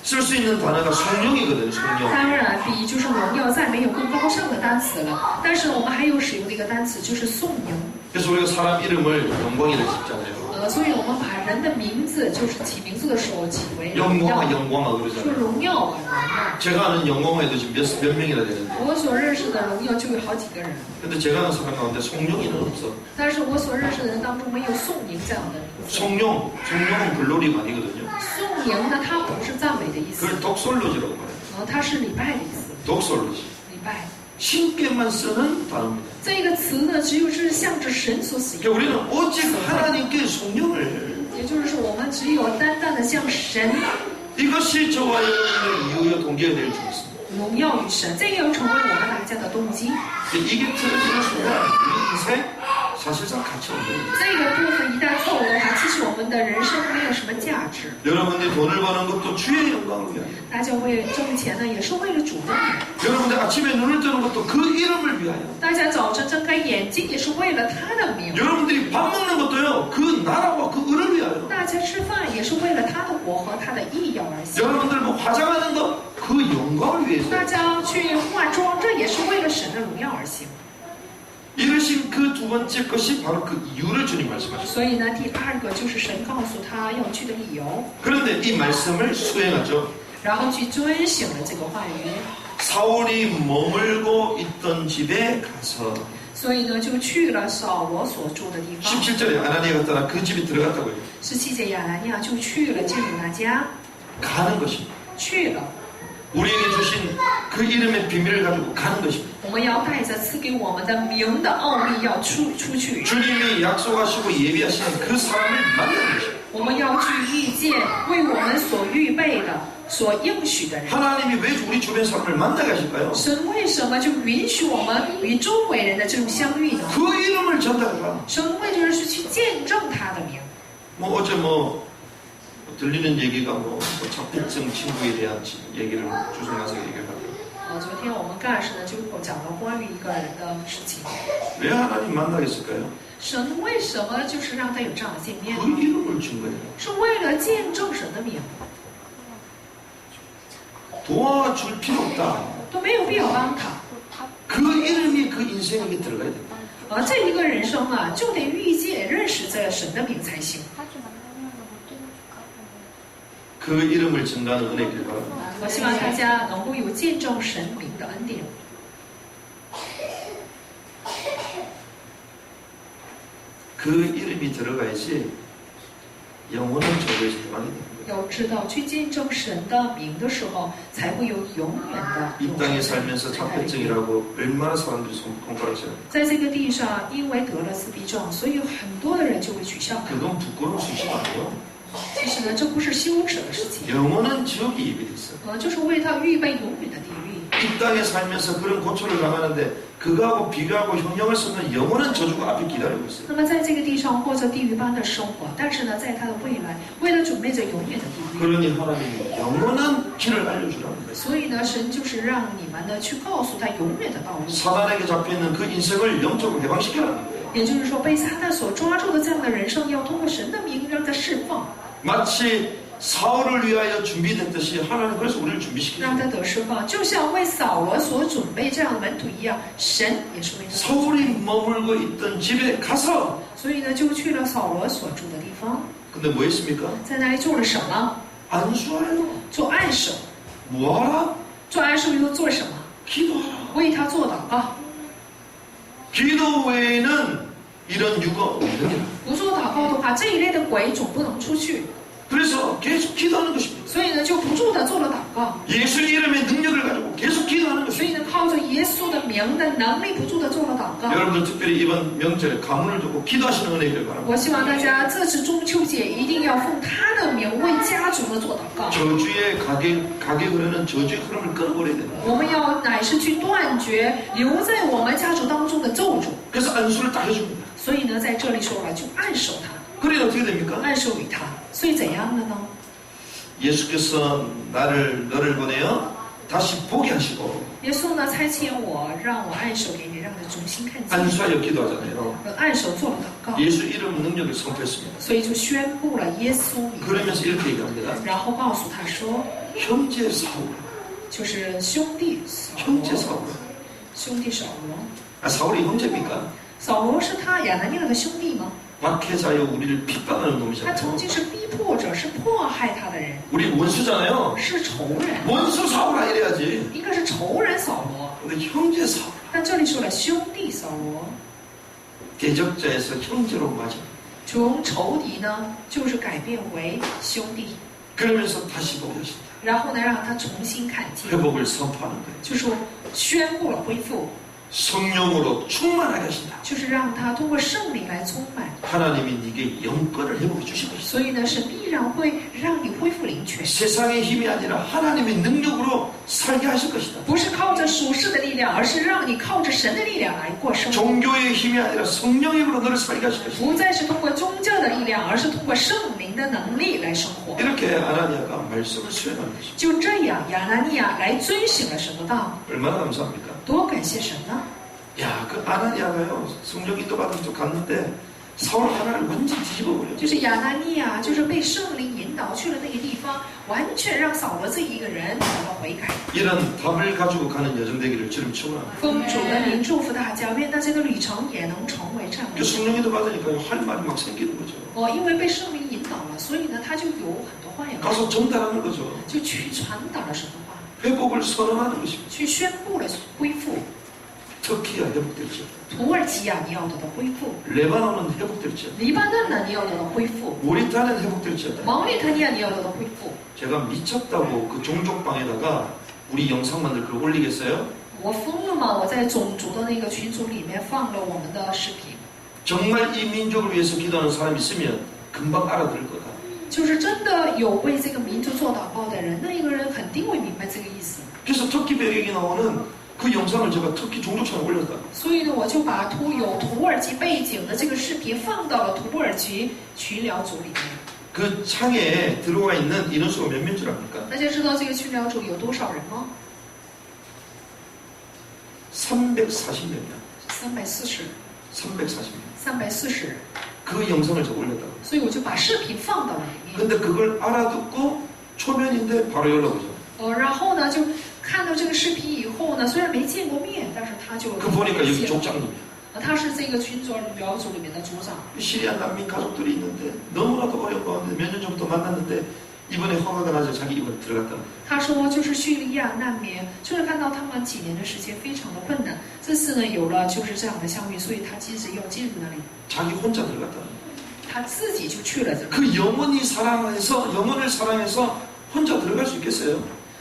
쓸 수 있는 단어가 성령이거든요. 성령. 当然，比就是荣耀再没有更高尚的单词了。但是我们还有使用的一个单词，就是颂扬。 그래서 우리가 사람 이름을 영광이라 짓잖아요. 所以我们把人的名字，就是起名字的时候起为荣耀， 영광아 영광아 说 그러잖아요. 荣耀啊荣耀。 제가 아는 영광아에도 지금 몇 명이나 되는데 我所认识的荣耀就有好几个人， 근데 제가 아는 사람 가운데 송영이는 없어. 但是我所认识的人当中没有宋宁这样的名字。 송영은 글로리 아니거든요. 宋宁呢，它不是赞美的意思， 그걸 독솔로지라고 말해요. 它是礼拜的意思， 독솔로지. 礼拜。 신께만 쓰는 단어입니다. 这个词呢，只有是向着神所使 그러니까 用， 우리는 오직 하나님께 송영을 也就是说，我们只有单单的向神 이것이 저와 여러분의 이유여 동기가 될 줄 믿습니다. 荣耀于神，这个要成为我们大家的动机。 이게 틀어지는 순간 우리 인생 사실상 가치 없는 거예요. 这个部分一旦错误的话，其实我们的人生没有什么价值。 여러분들이 돈을 버는 것도 주의 영광을 위하여. 大家为挣钱呢，也是为了主的名。 여러분들 아침에 눈을 뜨는 것도 그 이름을 위하여. 大家早晨睁开眼睛，也是为了他的名。 여러분들이 밥 먹는 것도요 그 나라와 그 을을 위하여. 大家吃饭也是为了他的国和他的义要而行。 여러분들 뭐 화장하는 것 그 영광을 위해서. 大家去化妆，这也是为了神的荣耀而行。 이러신 그 두 번째 것이 바로 그 이유를 주님 말씀하셨어요. 所以呢，第二个就是神告诉他要去的理由， 그런데 이 말씀을 수행하죠. 然后去遵行了这个话语。 사울이 머물고 있던 집에 가서 所以呢，就去了扫罗所住的地方。 17절에 아나니아가 갔다가 그 집에 들어갔다고요. 17节亚拿尼亚就去了，进入他家， 가는 것입니다. 去了。 우리에게 주신 그 이름의 비밀을 가지고 가는 것입니다. 我们要带着赐给我们的名的奥秘，要出去。 주님이 약속하시고 예비하신 그 사람을 만나는 것입니다. 我们要去遇见为我们所预备的、所应许的人。 하나님이 왜 우리 주변 사람을 만나게 하실까요? 神为什么就允许我们与周围人的这种相遇呢？ 그 이름을 전달하라. 神为就是去见证他的名。 뭐 어제 들리는 얘기가 자폐증 친구에 대한 얘기를 주승가서 얘기를 하더라고요. 昨天我们干事呢就讲了关于一个人的事情。 왜 하나님 만나겠을까요? 神为什么就是让他有这样的见面 그 呢？ 이름을 준 거예요. 是为了见证神的名， 도와줄 필요 없다. 都没有必要帮他。 그 이름이 그 인생에게 들어가야 됩니다. 而这一个人生啊，就得遇见、认识这神的名才行。 그 이름을 증가하는 은혜 길 바랍니다. 我希望大家能够有见证神名的恩典。 그 이름이 들어가야지 영원한 저주에서 해방이 됩니다. 要知道，去见证神的名的时候，才会有永远的 이 땅에 살면서 자폐증이라고 얼마나 사람들이 손가락질 합니다. 在这个地上，因为得了自闭症，所以很多的人就会取笑他。 그건 부끄러운 수치가 아니에요. 其实呢，这不是羞耻的事情， 영원한 지옥이 예비됐어요. 就是为他预备永远的地狱。 이 땅에 살면서 그런 고초를 당하는데 그거하고 비교하고 형용할 수 없는 영원한 저주가 앞에 기다리고 있어요. 那么在这个地上过着地狱般的生活，但是呢，在他的未来，为了准备着永远的地狱， 그러니 하나님이 영원한 길을 알려주라는 거예요. 所以呢，神就是让你们呢去告诉他永远的道路。 사단에게 잡혀있는 그 인생을 영적으로 해방시키라는 거예요. 也就是说，被撒旦所抓住的这样的人生，要通过神的名让他释放， 마치 사울을 위하여 준비됐듯이 하나님 그래서 우리를 준비시키죠. 让他得释放，就像为扫罗所准备这样的门徒一样，神也是为他。 사울이 머물고 있던 집에 가서 所以呢，就去了扫罗所住的地方， 근데 뭐 했습니까? 在那里做了什么？ 안수하여 做按手， 뭐하라? 做安息日又做什么？ 기도하라. 为他做祷告。 기도 외에는 이런 유가 없느니라. 不做祷告的话，这一类的鬼总不能出去。 그래서 계속 기도하는 것입니다. 所以呢，就不住的做了祷告。 예수의 이름의 능력을 가지고 계속 기도하는 所以 것입니다. 呢，靠着耶稣的名的能力，不住的做了祷告。 여러분들 특별히 이번 명절 가문을 두고 기도하시는 은혜를 바랍니다. 我希望大家这次中秋节一定要奉他的名为家族的做祷告。 저주의 가게 흐르는 저주의 흐름을 끊어버려야 된다. 我们要乃是去断绝留在我们家族当中的咒诅。 그래서 안수를 딱 해줍니다. 所以呢，在这里说了，就按手他， 그래 어떻게 됩니까? 按手于他。所以怎样的呢？ 예수께서 너를 보내어 다시 보게 하시고 耶稣呢差遣我，让我按手给你，让你重新看见。 안수하여 기도하잖아요. 按手做了祷告， 예수 이름 능력을 선포했습니다. 所以就宣布了耶稣名， 그러면서 이렇게 얘기합니다. 然后告诉他说， 형제 사울, 就是兄弟扫 형제 罗， 사울. 兄弟扫罗， 아, 사울이 형제입니까? 扫罗是他亚拿尼亚的兄弟吗？ 박해자여 우리를 핍박하는 他曾 놈이잖아요. 经是逼迫者，是迫害他的人， 우리 원수잖아요. 是仇人， 원수 사울아 이래야지. 应该是仇人扫罗。 근데 형제 사울. 但这里说了兄弟扫罗， 대적자에서 형제로 맞아. 从仇敌呢，就是改变为兄弟， 그러면서 다시 보게 하신다. 然后呢，让他重新看见， 회복을 선포하는 거예요. 就说宣布了恢复， 성령으로 충만하게 하신다. 就是让他通过圣灵来充满。 하나님이 네게 영권을 회복해 주실 것이다. 所以呢，神必然会让你恢复灵权， 세상의 힘이 아니라 하나님의 능력으로 살게 하실 것이다. 不是靠着属世的力量，而是让你靠着神的力量来过生活。 종교의 힘이 아니라 성령의 힘으로 너를 살게 하실 것이다. 不再是通过宗教的力量，而是通过圣灵的能力来生活。 이렇게 아나니아가 말씀을 수행하는 것입니다. 就这样，亚拿尼亚来遵行了神的道， 얼마나 감사합니까? 多感谢神呢！ 야, 그 아나니아가요, 성령 인도받은 쪽 갔는데 사울 하나를 완전히 뒤집어버려. 就是亚拿尼亚，就是被圣灵引导去了那个地方，完全让扫罗这一个人得到悔改。 이런 답을 가지고 가는 여정 되기를 주님 축원합니다. 奉主的名祝福大家，愿大家的旅程也能成为这样 그 的。 성령 인도받으니까 할 말이 막 생기는 거죠. 因为被圣灵引导了，所以呢，他就有很多话要说， 가서 전달하는 거죠. 就去传导了神的话， 회복을 선언하는 것입니다. 去宣布了恢复。 터키가 회복될지, 土耳其亚你要得到恢复， 레바논은 회복될지, 黎巴嫩呢你要得到恢复， 모리타는 회복될지. 毛里塔尼亚你要得到恢复。 제가 미쳤다고 그 종족방에다가 우리 영상만들 그걸 올리겠어요? 我疯了吗？我在种族的那个群组里面放了我们的视频， 정말 이 민족을 위해서 기도하는 사람이 있으면 금방 알아들을 거다. 就是真的有为这个民族做祷告的人，那一个人肯定会明白这个意思。 그래서 터키 배경이 나오는 그 영상을 제가 터키 종족창에 올렸다. 所以呢，我就把有土耳其背景的这个视频放到了土耳其群聊组里面。 그 창에 들어와 있는 인원수가 몇 명 줄 압니까? 大家知道这个群聊组有多少人吗？ 340명이야. 340， 340명. 340人。 그 영상을 제가 올렸다고. 所以我就把视频放到了里面。 근데 그걸 알아듣고 초면인데 바로 연락 오죠. 然后呢，就看到这个视频以后呢，虽然没见过面，但是他就 그 보니까 여기 족장님이야. 他是这个群组聊组里面的组长。 시리아 난민 가족들이 있는데 너무나도 어려운 가운데 몇 년 전부터 만났는데 이번에 허가가 나서 자기 이번에 들어갔다. 他说，就是叙利亚难民，就是看到他们几年的时间非常的困难，这次呢有了就是这样的相遇，所以他其实要进入那里， 자기 혼자 들어갔다. 他自己就去了这里。 그 영원히 사랑해서 영혼을 사랑해서 혼자 들어갈 수 있겠어요?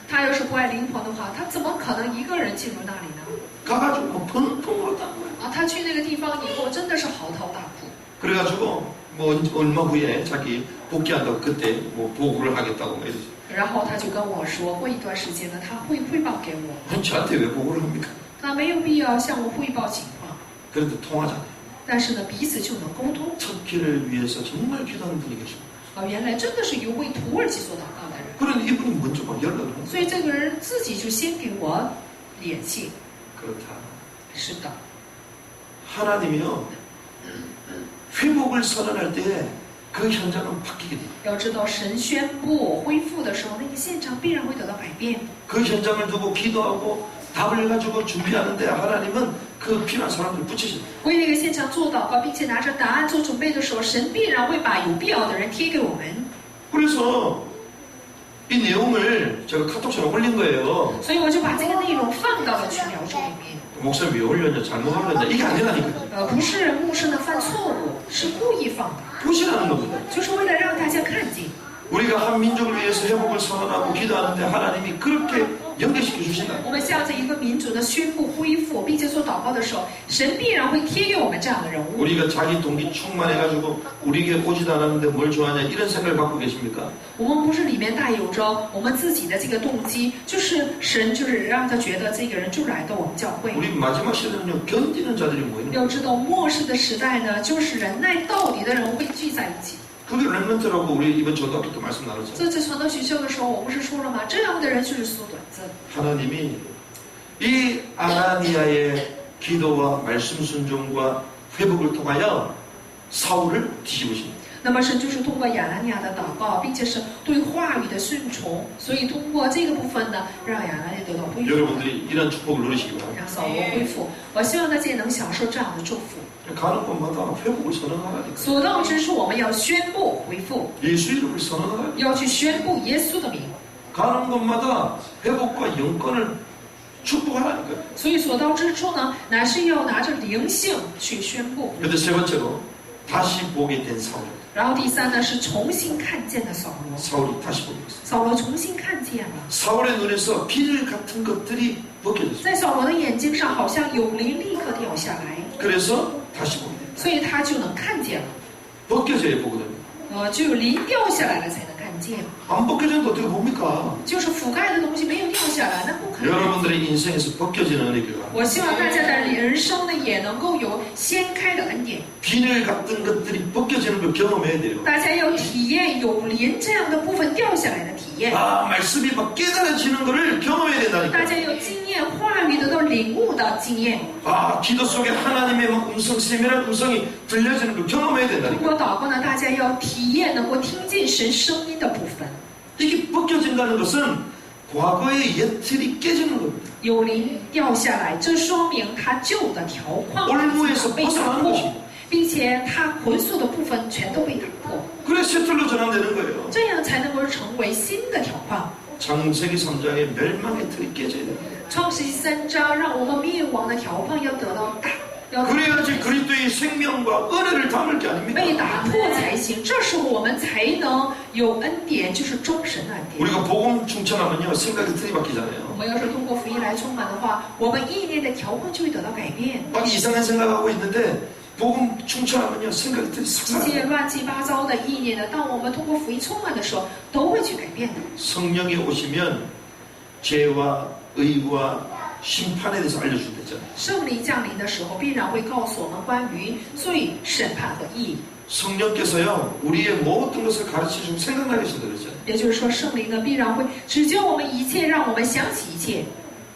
他要是不爱灵魂的话，他怎么可能一个人进入那里呢？ 가가지고 뭐 펑펑 울었다는 거야. 他去那个地方以后，真的是嚎啕大哭。 그래가지고 뭐 얼마 후에 자기 복귀한다고 그때 뭐 보고를 하겠다고 뭐 이러지. 然后他就跟我说，过一段时间呢，他会汇报给我。 아니, 저한테 왜 보고를 합니까? 他没有必要向我汇报情况， 그래도 통하잖아요. 但是呢，彼此就能沟通。 터키를 위해서 정말 기도하는 분이 계십니다. 原来真的是有为土耳其做祷告的人， 그런데 이분이 먼저 막 연락을 한 所以这个人自己就先给我联系。 그렇다. 是的， 하나님이요 회복을 선언할 때 그 현장은 바뀌게 돼요. 要知道神宣布恢复的时候，那个现场必然会得到改变。 그 현장을 두고 기도하고 답을 가지고 준비하는데 하나님은 그 필요한 사람들을 붙이십니다. 为那个现场做祷告，并且拿着答案做准备的时候，神必然会把有必要的人贴给我们。 그래서 이 내용을 제가 카톡처럼 올린 거예요. 所以我就把这个内容放到了群聊中里面。 목사님 왜 올렸냐, 잘못 올렸냐, 이게 아니라니까. 不是牧师呢犯错误，是故意放的， 보시라는 겁니다. 就是为了让大家看见。 우리가 한 민족을 위해서 회복을 선언하고 기도하는데 하나님이 그렇게 연결시켜 주신다. 我们向着一个民族的宣布恢复，并且做祷告的时候，神必然会贴给我们这样的人物。 우리가 자기 동기 충만해가지고 우리에게 오지도 않았는데 뭘 좋아하냐 이런 생각을 갖고 계십니까? 我们不是里面带有着我们自己的这个动机，就是神就是让他觉得这个人就来到我们教会。 우리 마지막 시대는요, 견디는 자들이 모이는 거예요. 要知道末世的时代呢，就是忍耐到底的人会聚在一起。 그게 렘넌트라고 우리 이번 전도학교 때 말씀 나눴죠. 这次传道学校的时候，我不是说了吗？这样的人就是缩短子。 하나님이 이 아나니아의 기도와 말씀 순종과 회복을 통하여 사울을 뒤집으십니다. 那么神就是通过亚拿尼亚的祷告，并且是对话语的顺从，所以通过这个部分呢，让亚拿尼亚得到恢复， 여러분들이 이런 축복을 누리시기 바랍니다. 让扫罗恢复。我希望大家也能享受这样的祝福。 가는 곳마다 회복을 선언하라니까. 所到之处，我们要宣布恢复， 예수 이름을 선언하라니까. 要去宣布耶稣的名。 가는 곳마다 회복과 영권을 축복하라니까. 所以所到之处呢，乃是要拿着灵性去宣布。 근데 세 번째로 다시 보게 된 사울. 然后第三呢是重新看见的扫罗， 사울이 다시 보게 됐어요. 扫罗重新看见了， 사울의 눈에서 비늘 같은 것들이 벗겨졌어요. 在扫罗的眼睛上好像有灵立刻掉下来， 그래서 다시 보게 됐어요. 所以他就能看见了。 벗겨져야 보거든요. 只有灵掉下来了才能看见， 안 벗겨졌는데 어떻게 봅니까? 就是覆盖的东西没有掉下来，那不可能。 여러분들의 인생에서 벗겨지는 은혜가 我希望大家的人生呢也能够有掀开的恩典， 비늘 같은 것들이 벗겨지는 걸 경험해야 돼요. 大家要体验有灵这样的部分掉下来的体验， 아, 말씀이 막 깨달아지는 것을 경험해야 大 된다니까. 家有经验话语得到领悟的经验。 아, 기도 속에 하나님의 막 음성, 세밀한 음성이 들려지는 걸 경험해야 通 된다니까. 过祷告呢，大家要体验能够听见神声音的部分。 이게 벗겨진다는 것은 과거의 예틀이 깨지는 겁니다. 有灵掉下来，这说明他旧的条框 올무에서 被打 벗어나는 破， 것입니다. 并且他捆锁的部分全都被打破， 그래 새틀로 전환되는 거예요. 这样才能够成为新的条框。 창세기 3장의 멸망의 틀이 깨져야 됩니다. 创世纪3章让我们灭亡的条框要得到要 그래야지 그리스도의 생명과 은혜를 담을 게 아닙니까? 被打破才行，这时候我们才能有恩典，就是终神的恩典。 우리가 복음 충천하면요 생각이 틀이 바뀌잖아요. 我们要是通过福音来充满的话，我们意念的条框就会得到改变。 막 이상한 생각하고 있는데 복음 충천하면요 생각이 틀이 싹 这些 사라져요. 乱七八糟的意念呢，当我们通过福音充满的时候，都会去改变的。 성령이 오시면 죄와 의와 심판에 대해서 알려준다잖아요. 圣灵降临的时候，必然会告诉我们关于罪、审判和义。 성령께서요 우리의 모든 것을 가르치시고 생각나게 하신다 그러잖아요. 也就是说，圣灵呢必然会指教我们一切，让我们想起一切。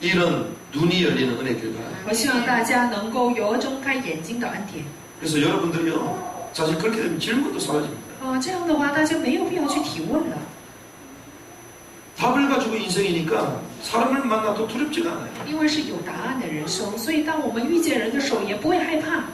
이런 눈이 열리는 은혜 결과. 我希望大家能够有睁开眼睛的恩典。 그래서 여러분들이요 사실 그렇게 되면 질문도 사라집니다. 这样的话，大家没有必要去提问了， 답을 가지고 인생이니까 사람을 만나도 두렵지가 않아요. 因为是有答案的人生，所以当我们遇见人的时候，也不会害怕。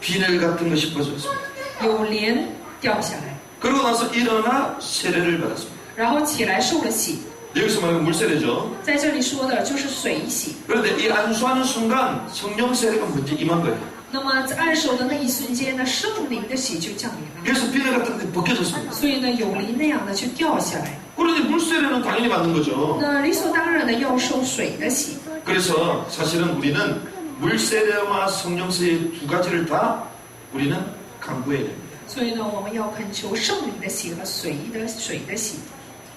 비늘 같은 것이 벗어졌습니다. 有莲掉下来， 그러고 나서 일어나 세례를 받았습니다. 然后起来受了洗。 여기서 말하는 물세례죠. 在这里说的就是水洗。 그런데 이 안수하는 순간 성령 세례가 먼저 임한 거예요. 那么在按手的那一瞬间呢，圣灵的洗就降临了， 그래서 비늘 같은 게 벗겨졌습니다. 所以呢，有灵那样的就掉下来。 그런데 물세례는 당연히 받는 거죠. 那理所当然的要受水的洗。 그래서 사실은 우리는 물세례와 성령 세례 두 가지를 다 우리는 강구해야 됩니다. 所以呢，我们要恳求圣灵的洗和水的洗。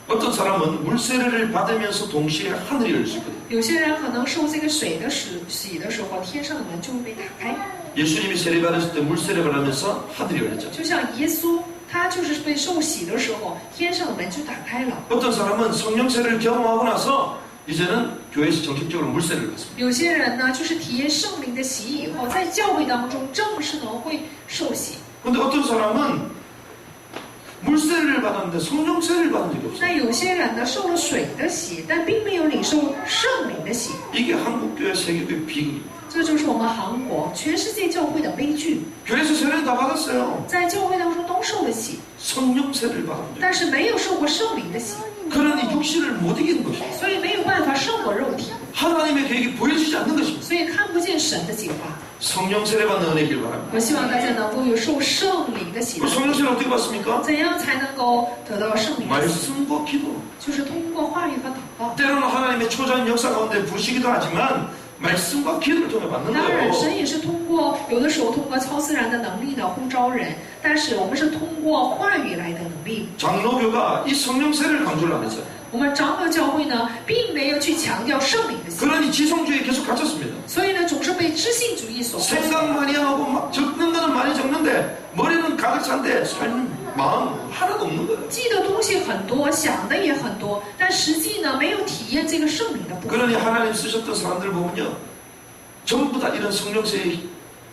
어떤 사람은 물세례를 받으면서 동시에 하늘이 열릴 수 있거든요. 有些人可能受这个水的洗的时候，天上的门就会被打开。 예수님이 세례 받으실 때 물세례 받으면서 하늘이 열렸죠. 就像耶稣，他就是被受洗的时候，天上的门就打开了。 어떤 사람은 성령 세례를 경험하고 나서 이제는 교회에서 정식적으로 물세례를 받습니다. 有些人呢，就是体验圣灵的洗以后，在教会当中正式的会受洗。 근데 어떤 사람은 물세례를 받았는데 성령 세례를 받은 적이 없어요. 那有些人呢，受了水的洗，但并没有领受圣灵的洗。 이게 한국교회 세계교회 비극입니다. 这就是我们韩国全世界教会的悲剧。 교회에서 세례는 다 받았어요. 在教会当中都受了洗， 성령세를 받은 자. 但是没有受过圣灵的洗， 그러니 육신을 못 이기는 것입니다. 所以没有办法胜过肉体， 하나님의 계획이 보여지지 않는 것입니다. 所以看不见神的计划。 성령세를 받는 은혜길 바랍니다. 我希望大家能够有受圣灵的洗 그 礼。 성령세를 어떻게 받습니까? 怎样才能够得到圣灵的洗？ 말씀과 기도. 就是通过话语和祷告。 때로는 하나님의 초자연 역사 가운데 부르시기도 하지만 말씀과 기도를 통해 받는 当然， 거예요. 神也是通过有的时候通过超自然的能力呢呼召人，但是我们是通过话语来的能力。 장로교가 이 성령세를 강조를 안 했어요. 我们长老教会呢，并没有去强调圣灵的洗， 그러니 지성주의에 계속 갇혔습니다. 所以呢，总是被知性主义所困。 생각 많이 하고 막 적는 거는 많이 적는데 머리는 가득 찬데 삶, 마음 하나도 없는 거예요. 记的东西很多，想的也很多，但实际呢，没有体验这个圣灵的部分。 그러니 하나님 쓰셨던 사람들 보면요, 전부 다 이런 성령세의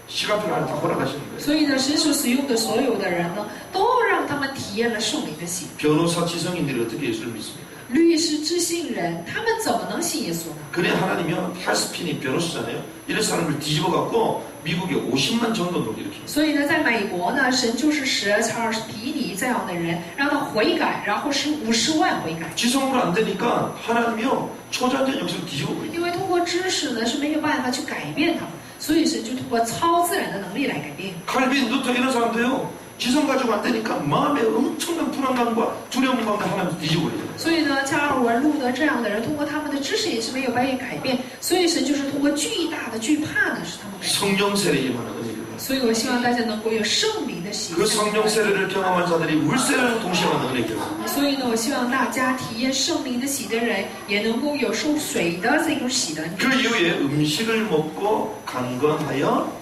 시간표를 하나 다 허락하시는 거예요. 所以呢，神所使用的所有的人呢，都让他们体验了圣灵的洗。 변호사 지성인들이 어떻게 예수를 믿습니까? 律师知性人，他们怎么能信耶稣呢？ 그래 하나님이요, 할스핀이 변호사잖아요. 이런 사람을 뒤집어갖고 미국에 50만 정도로 일으킵니다. 所以呢，在美国呢，神就是使查尔斯皮尼这样的人，让他悔改，然后是50万悔改。 지성으로 안 되니까 하나님이요, 초자연적 역사를 뒤집어버려요. 因为通过知识呢是没有办法去改变他们，所以神就通过超自然的能力来改变。 칼빈, 루터 이런 사람도요, 지성 가지고 안 되니까 마음에 엄청난 불안감과 두려움 가운데 하나님 뒤집어버려요. 所以呢，加尔文、路德这样的人，通过他们的知识也是没有办法改变，所以神就是通过巨大的惧怕呢，使他们改变。 성령세례 임하는 은혜를. 所以我希望大家能够有圣灵的洗。 그 성령세례를 경험한 자들이 물세례를 동시에 받는 은혜를. 所以呢，我希望大家体验圣灵的洗的人，也能够有受水的这种洗的。 그 이후에 음식을 먹고 강건하여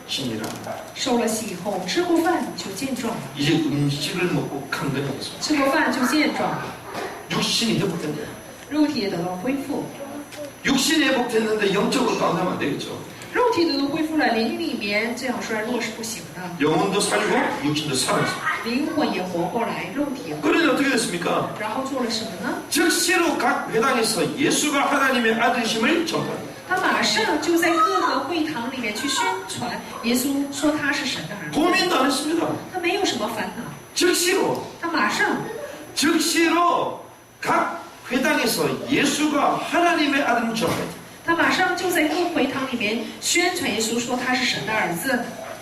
지니라. 受了洗以后，吃过饭就健壮了， 이제 음식을 먹고 강건해졌습니다. 吃过饭就健壮了， 육신이 회복된 거예요. 肉体也得到恢复。 육신이 회복됐는데 영적으로 다운하면 안 되겠죠. 肉体得到恢复了，灵里面这样衰弱是不行的。 영혼도 살고 육신도 살아있어요. 灵魂也活过来，肉体也活。 그러니 어떻게 됐습니까? 然后做了什么呢？ 즉시로 각 회당에서 예수가 하나님의 아들이심을 전파합니다. 他马上就在各个会堂里面去宣传耶稣，说他是神的儿子。 고민도 안 했습니다. 他没有什么烦恼， 즉시로 他马上 각 회당에서 예수가 하나님의 아들임을 전파합니다. 他马上就在各会堂里面宣传耶稣，说他是神的儿子。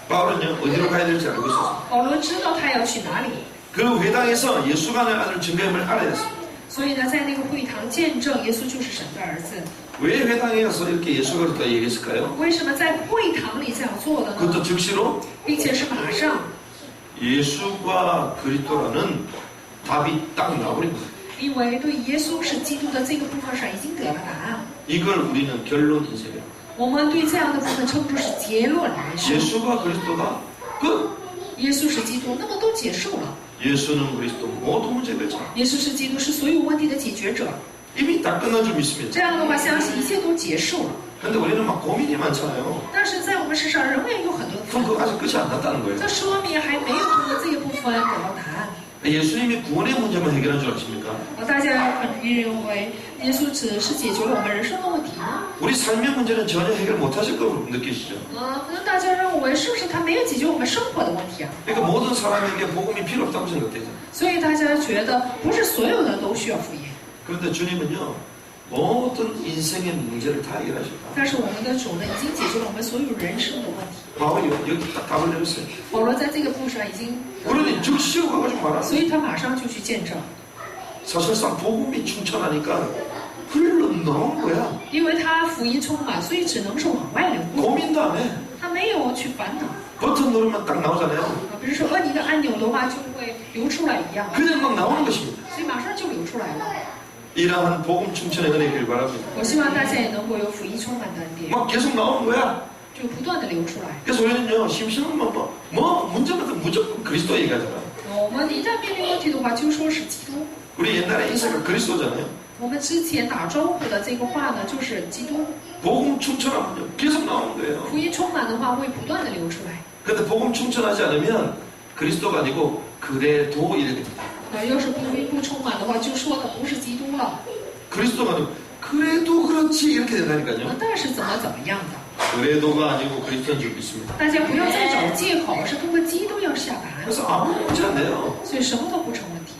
바울은요, 어디로 가야 될지 알고 있었어요. 保罗知道他要去哪里， 그 회당에서 예수가 내 아들 증거임을 알아야 했습니다. 所以呢，在那个会堂见证耶稣就是神的儿子。 왜 회당에 가서 이렇게 예수가 그렇다 얘기했을까요? 为什么在会堂里这样做的呢？ 그것도 즉시로 并且是马上， 예수가 그리스도라는 답이 딱 나와버린 거예요. 因为对耶稣是基督的这个部分上已经得了答案。 이걸 우리는 결론 인생이에요. 我们对这样的部分称作是结论人生。 예수가 그리스도가 끝. 耶稣是基督，那么都结束了。 예수는 그리스도 모든 문제 해결자. 耶稣是基督，是所有问题的解决者。 이미 다 끝난 줄 믿습니다. 这样的话，相信一切都结束了。 근데 우리는 막 고민이 많잖아요. 但是在我们身上仍然有很多的 그럼 烦 그거 恼， 아직 끝이 안 났다는 거예요. 这说明还没有通过这个部分得到答案。 예수님이 구원의 문제만 해결한 줄 아십니까? 大家可能认为耶稣只是解决了我们人生的问题呢？ 우리 삶의 문제는 전혀 해결 못하실 거로 느끼시죠? 可能大家认为是不是他没有解决我们生活的问题啊？ 그러니까 모든 사람에게 복음이 필요 없다고 생각되죠. 所以大家觉得不是所有人都需要福音。 그런데 주님은요, 모든 인생의 문제를 다 해결하셨다. 但是我们的主呢，已经解决了我们所有人生的问题。 바울이 여기 딱 답을 내렸어요. 保罗在这个部分上已经， 그러니 즉시로 가가지고 말하는 所以他马上就去见证， 사실상 복음이 충천하니까 흘러나오는 거야. 因为他福音充满，所以只能是往外流露， 고민도 안 해. 他没有去烦恼。 버튼 누르면 딱 나오잖아요. 比如说按一个按钮的话，就会流出来一样， 그냥 막 나오는 것입니다. 所以马上就流出来了。 이러한 복음 충천의 은혜길 바랍니다. 我希望大家也能够有福音充满的恩典， 막 계속 나오는 거야. 就不断的流出来。 그래서 우리는요, 심심하면 문제마다 무조건 그리스도 얘기하잖아요. 我们一旦面临问题的话，就说是基督。 우리 옛날에 인사가 그리스도잖아요. 我们之前打招呼的这个话呢，就是基督。 복음 충천하면요, 계속 나오는 거예요. 福音充满的话，会不断的流出来。 근데 복음 충천하지 않으면 그리스도가 아니고 그래도 이렇게 됩니다. 要是福音不充满的话，就说的不是基督了。 그리스도가 아니고 그래도 그렇지 이렇게 된다니까요. 但是怎么样的？ 그래도가 아니고 그리스도인 줄 믿습니다. 大家不要再找借口，而是通过基督要下答案， 그래서 아무 문제 안 돼요. 所以什么都不成问题。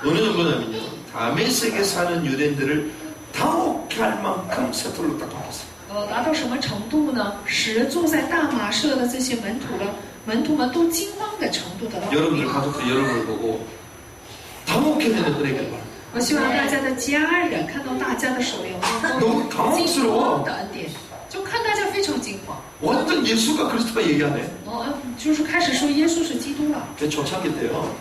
어느 정도냐면요. 다메섹에 사는 유대인들을 당혹해 할 만큼 세월로 딱 바꿨어요. 达到什么程度呢？使住在大马士的这些门徒们都惊慌的程度得到改 여러분들 变。 가족들 여러분을 보고 당혹해 되는 은혜를 바랍니다. 我希望大家的家人看到大家的手里能够有惊慌的恩典，就看大家非常惊慌。 완전 예수가 그리스도가 얘기하네. 就是开始说耶稣是基督了。 초창기 때요.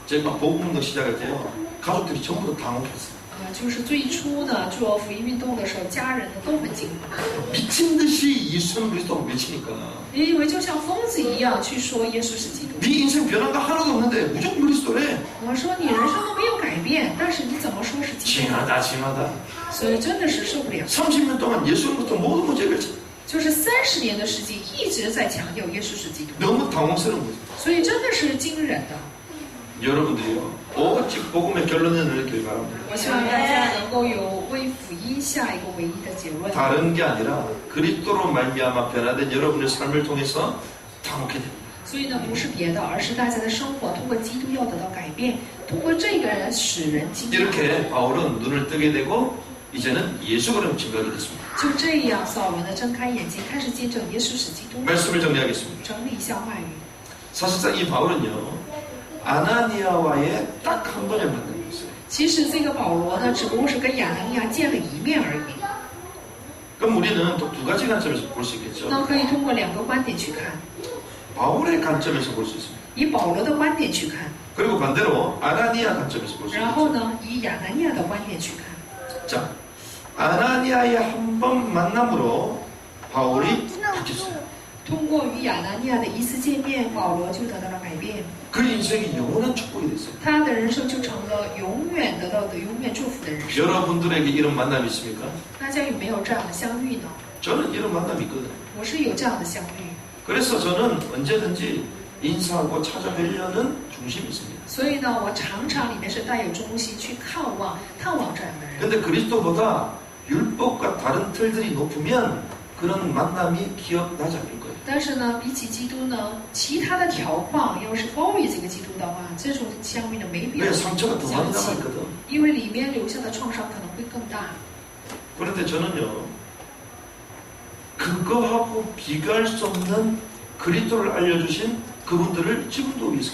제가 막 복음운동 시작할 때요. 가족들이 전부 다 당혹했어요. 就是最初呢做福音运动的时候，家人呢都很惊慌， 미친 듯이 예수는 그리스도를 외치니까 因为就像疯子一样去说耶稣是基督。 네 인생 변한 거 하나도 없는데 무조건 그리스도래. 我说你人生都没有改变，但是你怎么说是基督？ 징하다. 所以真的是受不了。 30년 동안 예수로부터 모든 문제를 就是30年的时间一直在强调耶稣是基督， 너무 당혹스러운 거죠. 所以真的是惊人的。 여러분들이요. 오직 복음의 결론을 내리길 바랍니다. 我希望大家能够有为福音下一个唯一的结论。 다른 게 아니라 그리스도로 말미암아 변화된 여러분의 삶을 통해서 당혹해 됩니다. 所以呢，不是别的，而是大家的生活通过基督要得到改变，通过这个人使人惊讶。 이렇게 바울은 눈을 뜨게 되고 이제는 예수 그럼 증거하게 됐습니다. 就这样，扫罗呢睁开眼睛，开始见证耶稣是基督。 말씀을 정리하겠습니다. 整理一下话语。 사실상 이 바울은요. 아나니아와의 딱 한 번의 만남이었어요. 其实这个保罗呢，只不过是跟亚拿尼亚见了一面而已。 그럼 우리는 또 두 가지 관점에서 볼 수 있겠죠. 那可以通过两个观点去看， 바울의 관점에서 볼 수 있습니다. 以保罗的观点去看， 그리고 반대로 아나니아 관점에서 볼 수 然后 있겠죠. 呢，以亚拿尼亚的观点去看。 자, 아나니아의 한 번 만남으로 바울이 바뀌었어요. 通过与亚拿尼亚的一次见面，保罗就得到了改变， 그 인생이 영원한 축복이 됐어요. 他的人生就成了永远得到的永远祝福的人生。 여러분들에게 이런 만남이 있습니까? 大家有没有这样的相遇呢？ 저는 이런 만남이 있거든요. 我是有这样的相遇， 그래서 저는 언제든지 인사하고 찾아뵈려는 중심이 있습니다. 所以呢，我常常里面是带有忠心去探望这样的人。 근데 그리스도보다 율법과 다른 틀들이 높으면 그런 만남이 기억나지 않을 거예요. 但是呢，比起基督呢，其他的条框要是高于这个基督的话，这种相遇呢没必要 왜 상처가 더 많이 相信， 남아있거든. 因为里面留下的创伤可能会更大。 그런데 저는요, 그거하고 비교할 수 없는 그리스도를 알려주신 그분들을 지금도 위해서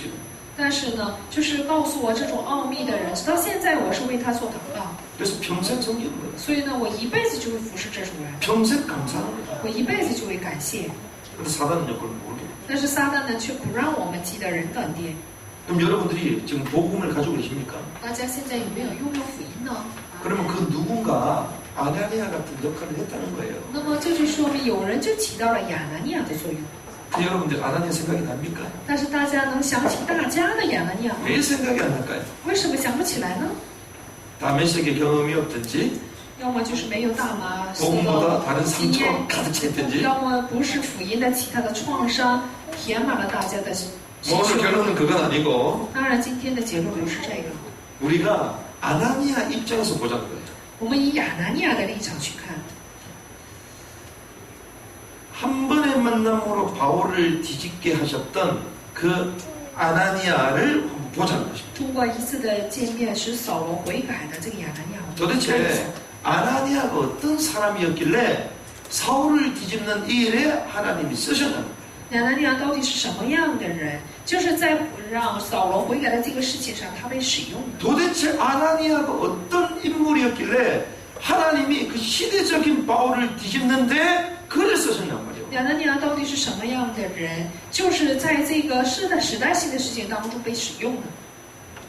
但是呢，就是告诉我这种奥秘的人，直到现在我是为他做祷告， 그래서 평생 섬기는 거예요. 所以呢，我一辈子就会服侍这种人， 평생 감사하는 거예요. 我一辈子就会感谢。 근데 사단은요, 그걸 모르게. 但是撒旦呢，却不让我们记得人等点。 그럼 여러분들이 지금 복음을 가지고 계십니까? 大家现在有没有拥有福音呢？ 그러면 그 누군가 아나니아 같은 역할을 했다는 거예요. 那么这就说明有人就起到了亚拿尼亚的作用。 근데 여러분들 아나니아 생각이 납니까? 但是大家能想起大家的亚拿尼亚吗？ 왜 생각이 안 날까요? 为什么想不起来呢？ 다메섹의 경험이 없든지 要么就是没有大马士 복음보다 的 다른 经 상처 验， 가득 차 있든지 要么不是福音的其他的创伤填满了大家的心 뭐 오늘 胸。 결론은 그건 아니고 当然，今天的结论不是这个， 우리가 아나니아 입장에서 보자는 거예요. 我们以亚拿尼亚的立场去看。 한 번의 만남으로 바울을 뒤집게 하셨던 그 아나니아를 한번 보자는 것입니다. 通过一次的见面使扫罗悔改的这个亚拿尼亚，我们看一下 도대체 아나니아가 어떤 사람이었길래 사울을 뒤집는 이 일에 하나님이 쓰셨나요? 亚拿尼亚到底是什么样的人？就是在让扫罗悔改的这个事情上，他被使用的。 도대체 아나니아가 어떤 인물이었길래 하나님이 그 시대적인 바울을 뒤집는데 그를 쓰셨냔 말이에요. 亚拿尼亚到底是什么样的人？就是在这个时代性的事情当中被使用的。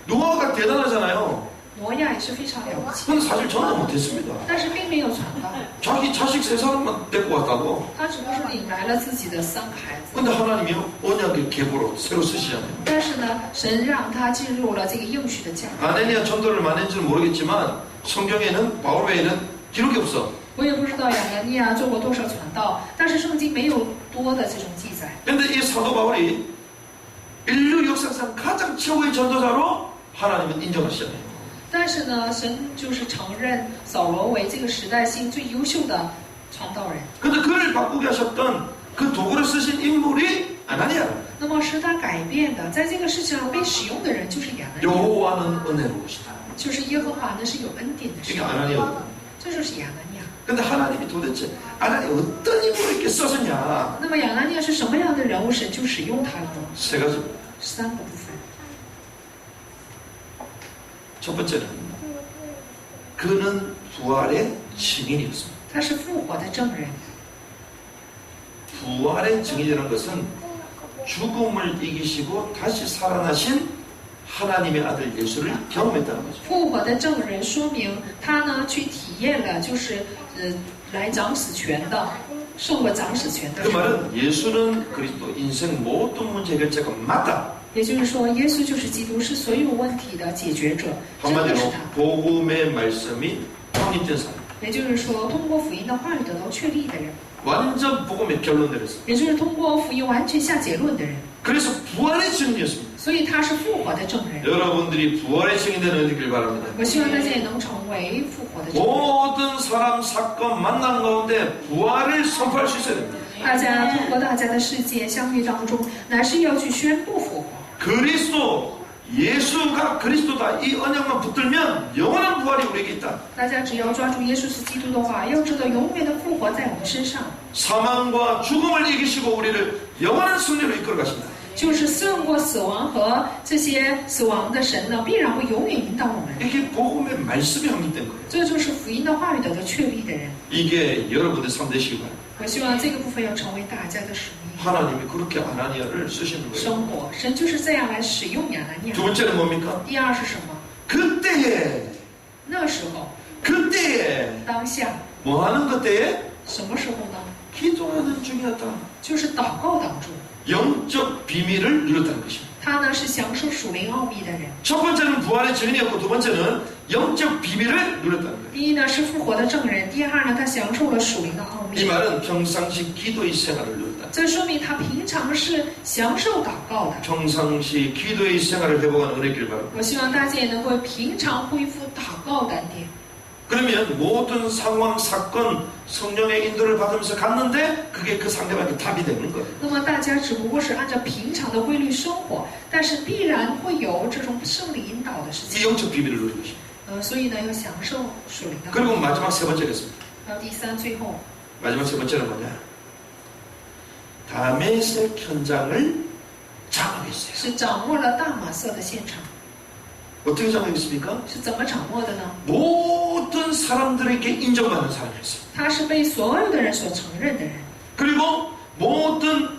노아가 대단하잖아요. 挪亚也是非常了不起， 근데 사실 전혀 못했습니다. 但是并没有传道， 자기 자식 세 사람만 데리고 왔다고. 他只不过是引来了自己的3个孩子。 근데 하나님이 언약의 계보로 새로 쓰시잖아요. 但是呢，神让他进入了这个应许的家。 아나니아 전도를 많이 했는지는 모르겠지만 성경에는 바울 외에는 기록이 없어. 我也不知道亚拿尼亚做过多少传道，但是圣经没有多的这种记载。 근데 이 사도 바울이 인류 역사상 가장 최고의 전도자로 하나님은 인정하시잖아요. 但是呢，神就是承认扫罗为这个时代性最优秀的传道人。 근데 그를 바꾸게 하셨던 도구로 쓰신 인물이 아나니아. 那么使他改变的，在这个事情上被使用的人就是亚拿尼亚， 여호와는 은혜로우시다. 就是耶和华呢是有恩典的神 이게 ， 아나니아거든. 这就是亚拿尼亚。 근데 하나님이 도대체 아나니아 어떤 인물을 이렇게 썼느냐? 那么亚拿尼亚是什么样的人物，神就使用他了呢？ 세 가지. 3个部分。 첫 번째는 그는 부활의 증인이었습니다. 他是复活的证人。 부활의 증인이라는 것은 죽음을 이기시고 다시 살아나신 하나님의 아들 예수를 경험했다는 거죠. 复活的证人说明他呢去体验了，就是来掌死权的，胜过掌死权的 그 人。 말은 예수는 그리스도 인생 모든 문제 해결자가 맞다. 也就是说，耶稣就是基督，是所有问题的解决者，真的 한마디로 是他。 복음의 말씀이 확립된 사람. 也就是说，通过福音的话语得到确立的人， 완전 복음의 결론 내렸어. 也就是通过福音完全下结论的人。 그래서 부활의 증인이었습니다. 所以他是复活的证人。 여러분들이 부활의 증인되는 은혜길 바랍니다. 我希望大家也能成为复活的证人。 모든 사람, 사건, 만남 가운데 부활을 선포할 수 있어야 됩니다. 大家通过大家的事件相遇当中，乃是要去宣布复活。 그리스도, 예수가 그리스도다. 이 언약만 붙들면 영원한 부활이 우리에게 있다. 大家只要抓住耶稣是基督的话，要知道永远的复活在我们身上， 사망과 죽음을 이기시고 우리를 영원한 승리로 이끌어 가십니다. 就是胜过死亡和这些死亡的神呢，必然会永远引导我们。 이게 복음의 말씀이 확립된 거예요. 这就是福音的话语得到确立的人。 이게 여러분의 삶 되시기 바랍니다. 我希望这个部分要成为大家的使命。 하나님이 그렇게 아나니아를 쓰시는 거예요. 生活，神就是这样来使用亚拿尼亚。 두 번째는 뭡니까? 第二是什么？ 그때에 那时候， 그때에 当下， 뭐 하는 그때에 什么时候呢？ 기도하는 중이었다. 就是祷告当中， 영적 비밀을 누렸다는 것입니다. 他呢是享受属灵奥秘的人。 첫 번째는 부활의 증인이었고 두 번째는 영적 비밀을 누렸다는 거예요. 第一呢是复活的证人，第二呢他享受了属灵的奥 이 秘。 말은 평상시 기도의 생활을 누렸다. 这说明他平常是享受祷告的。 평상시 기도의 생활을 회복하는 은혜길 바랍니다. 我希望大家也能够平常恢复祷告的恩典。 그러면 모든 상황, 사건, 성령의 인도를 받으면서 갔는데 그게 그 상대방에게 답이 되는 거예요. 那么大家只不过是按照平常的规律生活，但是必然会有这种圣灵引导的事 이 情。 영적 비밀을 누리는 것입니다. 所以呢要享受属灵的奥 그리고 秘。 마지막 세 번째겠습니다. 还有第三，最后 마지막 세 번째는 뭐냐? 다메섹 현장을 장악했어요. 是掌握了大马色的现场， 어떻게 장악했습니까? 是怎么掌握的呢？ 모든 사람들에게 인정받는 사람이었어요. 他是被所有的人所承认的人， 그리고 모든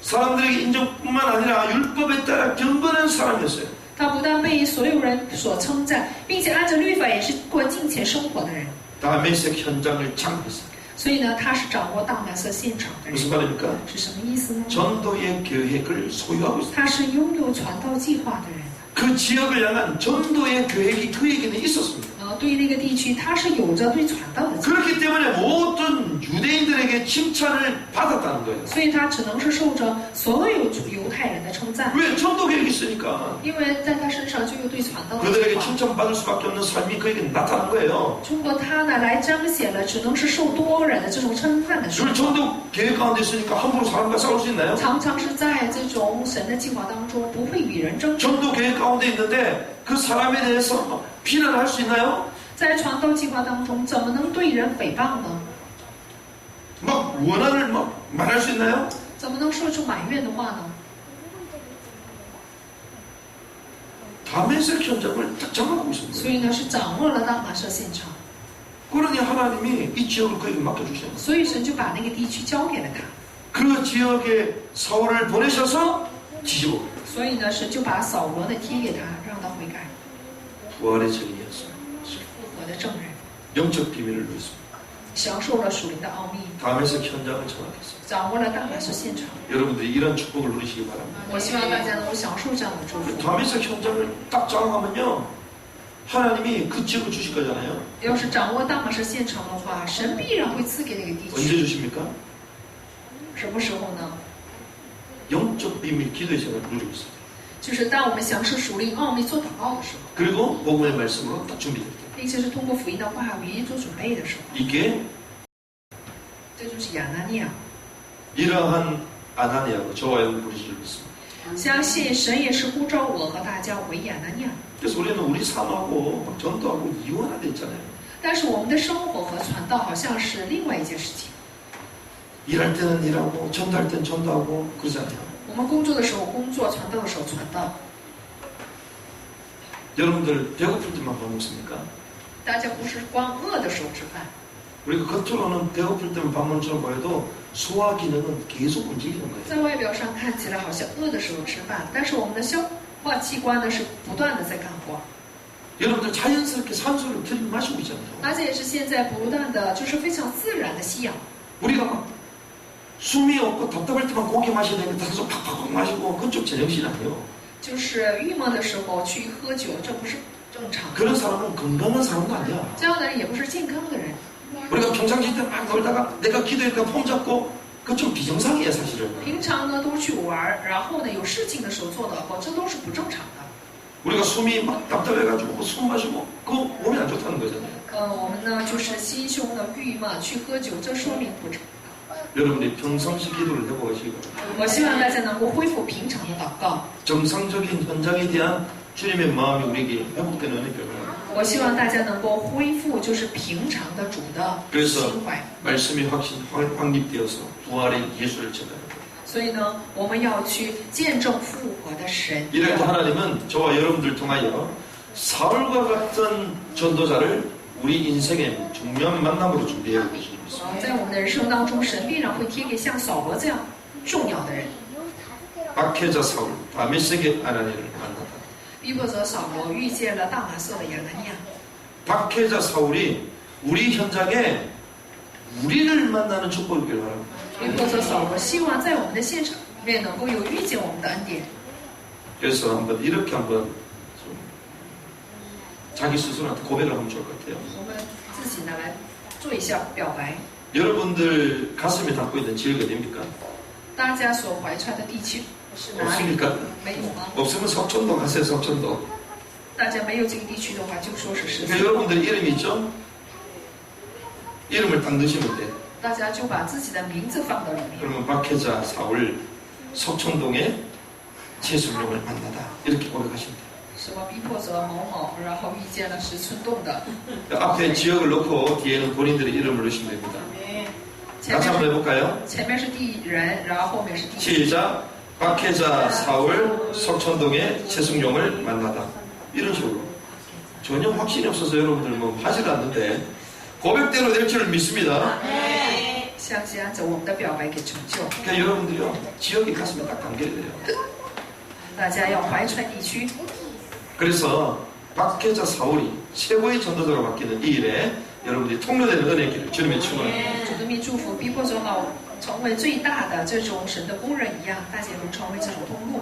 사람들에게 인정뿐만 아니라 율법에 따라 경건한 사람이었어요. 他不但被所有人所称赞，并且按照律法也是过敬虔生活的人。 다메섹 현장을 장악했어요. 所以呢，他是掌握大马色现场的人。 무슨 말입니까? 是什么意思呢？ 전도의 계획을 소유하고 있어요. 他是拥有传道计划的人。 그 지역을 향한 전도의 계획이 그에게는 있었습니다. 对于那个地区，他是有着对传道的计划， 그렇기 때문에 모든 유대인들에게 칭찬을 받았다는 거예요. 所以他只能是受着所有犹太人的称赞， 왜? 전도 계획이 있으니까 因为在他身上就有对传道的计 그들에게 划。 칭찬받을 수밖에 없는 삶이 그에게 나타난 거예요. 通过他呢来彰显了只能是受多人的这种称赞的生 늘 活。 전도 계획 가운데 있으니까 함부로 사람과 싸울 수 있나요? 常常是在这种神的计划当中，不会与人争执。 전도 계획 가운데 있는데 그 사람에 대해서 막 비난을 할 수 있나요? 在传道计划当中，怎么能对人诽谤呢？ 막 원한을 막 말할 수 있나요? 怎么能说出埋怨的话呢？ 다메섹 현장을 딱 장악하고 있습니다. 所以呢，是掌握了大马色现场， 그러니 하나님이 이 지역을 그에게 맡겨주셔요. 所以神就把那个地区交给了他。 그 지역에 사울을 보내셔서 뒤집어 버려요. 所以呢，神就把扫罗呢贴给他，让他悔改， 부활의 증인이었어요. 是复活的证人， 영적 비밀을 누렸습니다. 享受了属灵的奥秘， 다메섹 현장을 장악했어요. 掌握了大马色现场。 여러분들이 이런 축복을 누리시기 바랍니다. 我希望大家能够享受这样的祝福。 다메섹 현장을 딱 장악하면요, 하나님이 그 지역을 주실 거잖아요. 要是掌握大马色现场的话，神必然会赐给那个地 언제 区。 주십니까? 什么时候呢？ 영적 비밀 기도의 생활을 누리고 있어요. 就是当我们享受属灵奥秘做祷告的时候， 그리고 복음의 말씀으로 딱 준비될 때. 并且是通过福音的话语做准备的时候， 이게 这就是亚拿尼亚。 이러한 아나니아로 저와 여러분 부르실 믿습니다. 相信神也是呼召我和大家为亚拿尼亚。 그래서 우리는 우리 삶하고 막 전도하고 이원화돼 있잖아요. 但是我们的生活和传道好像是另外一件事情。 일할 때는 일하고 전도할 때는 전도하고 그러잖아요. 我们工作的时候工作，传道的时候传道。 여러분들 배고플 때만 밥 먹습니까? 大家不是光饿的时候吃饭， 우리가 겉으로는 배고플 때만 밥 먹처럼 보여도 소화 기능은 계속 움직이는 거예요. 在外表上看起来好像饿的时候吃饭，但是我们的消化器官呢是不断的在干活， 여러분들 자연스럽게 산소를 들이마시고 있잖아요. 而且也是现在不断的就是非常自然的吸氧。 우리가 막 숨이 없고 답답할 때만 고기 마셔야 되니까 산소 팍팍팍 마시고 그쪽 제정신 아니에요. 就是郁闷的时候去喝酒，这不是正常的。 그런 사람은 건강한 사람도 아니야. 这样的人也不是健康的人。 우리가 평상시 때 막 놀다가 내가 기도했다 폼 잡고 그건 좀 비정상이에요 사실은. 平常呢都去玩，然后呢有事情的时候做祷告，这都是不正常的。 우리가 숨이 막 답답해가지고 숨 마시고 그거 몸에 안 좋다는 거잖아요. 我们呢就是心胸的郁闷，去喝酒，这说明不正。 여러분이 평상시 기도를 해보시기 바랍니다. 我希望大家能够恢复平常的祷告。 정상적인 현장에 대한 주님의 마음이 우리에게 회복되는 은혜를 바랍니다. 我希望大家能够恢复就是平常的主的 그래서 心怀。 말씀이 확립되어서 부활의 예수를 전하는 거예요. 所以呢，我们要去见证复活的神。 이럴 때 하나님은 저와 여러분들 통하여 사울과 같은 전도자를 우리 인생의 중요한 만남으로 준비하고 계십니다. 在我们的人生当中，神必然会贴给像扫罗这样重要的人。 박해자 사울, 다메섹의 아나니를 만났다. 逼迫者扫罗遇见了大马色的亚拿尼亚。 박해자 사울이 우리 현장에 우리를 만나는 축복이길 바랍니다. 逼迫者扫罗希望在我们的现场里面能够有遇见我们的恩典。 그래서 이렇게 한번 좀 자기 스스로한테 고백을 하면 좋을 것 같아요. 我们自己呢来做一下表白。 여러분들 가슴에 담고 있는 지역이 어디입니까? 大家所怀揣的地区是哪里？ 없습니까? 没有吗？ 없으면 석촌도 가세요. 석촌도. 大家没有这个地区的话，就说是十 그러니까 字。 여러분들 이름이 있죠? 이름을 딱 넣으시면 돼. 大家就把自己的名字放到里面。 그러면 박해자 사울 석촌동의 최순룡을 만나다 이렇게 고백하시면 돼요. 什么逼迫者某某，然后遇见了石村洞的。 앞에 지역을 넣고 뒤에는 본인들의 이름을 넣으시면 됩니다. 前 같이 面 한번 해볼까요? 前面是地人，然后后面是地区。 시작. 박해자 사울 석촌동의 최승용을 만나다. 이런 식으로. 전혀 확신이 없어서 여러분들 뭐 하지도 않는데 고백대로 될 줄을 믿습니다. 相信按照我们的表白给成就。 그러니까 여러분들이요 지역이 가슴에 딱 담겨야 돼요. 大家要怀揣地区。 그래서 박해자 사울이 최고의 전도자로 바뀌는 이 일에 여러분들이 통로되는 은혜의 길을 주님의 축원합니다. 主的命祝福逼迫者好成为最大的这种神的工人一样，大家也能成为这种通路。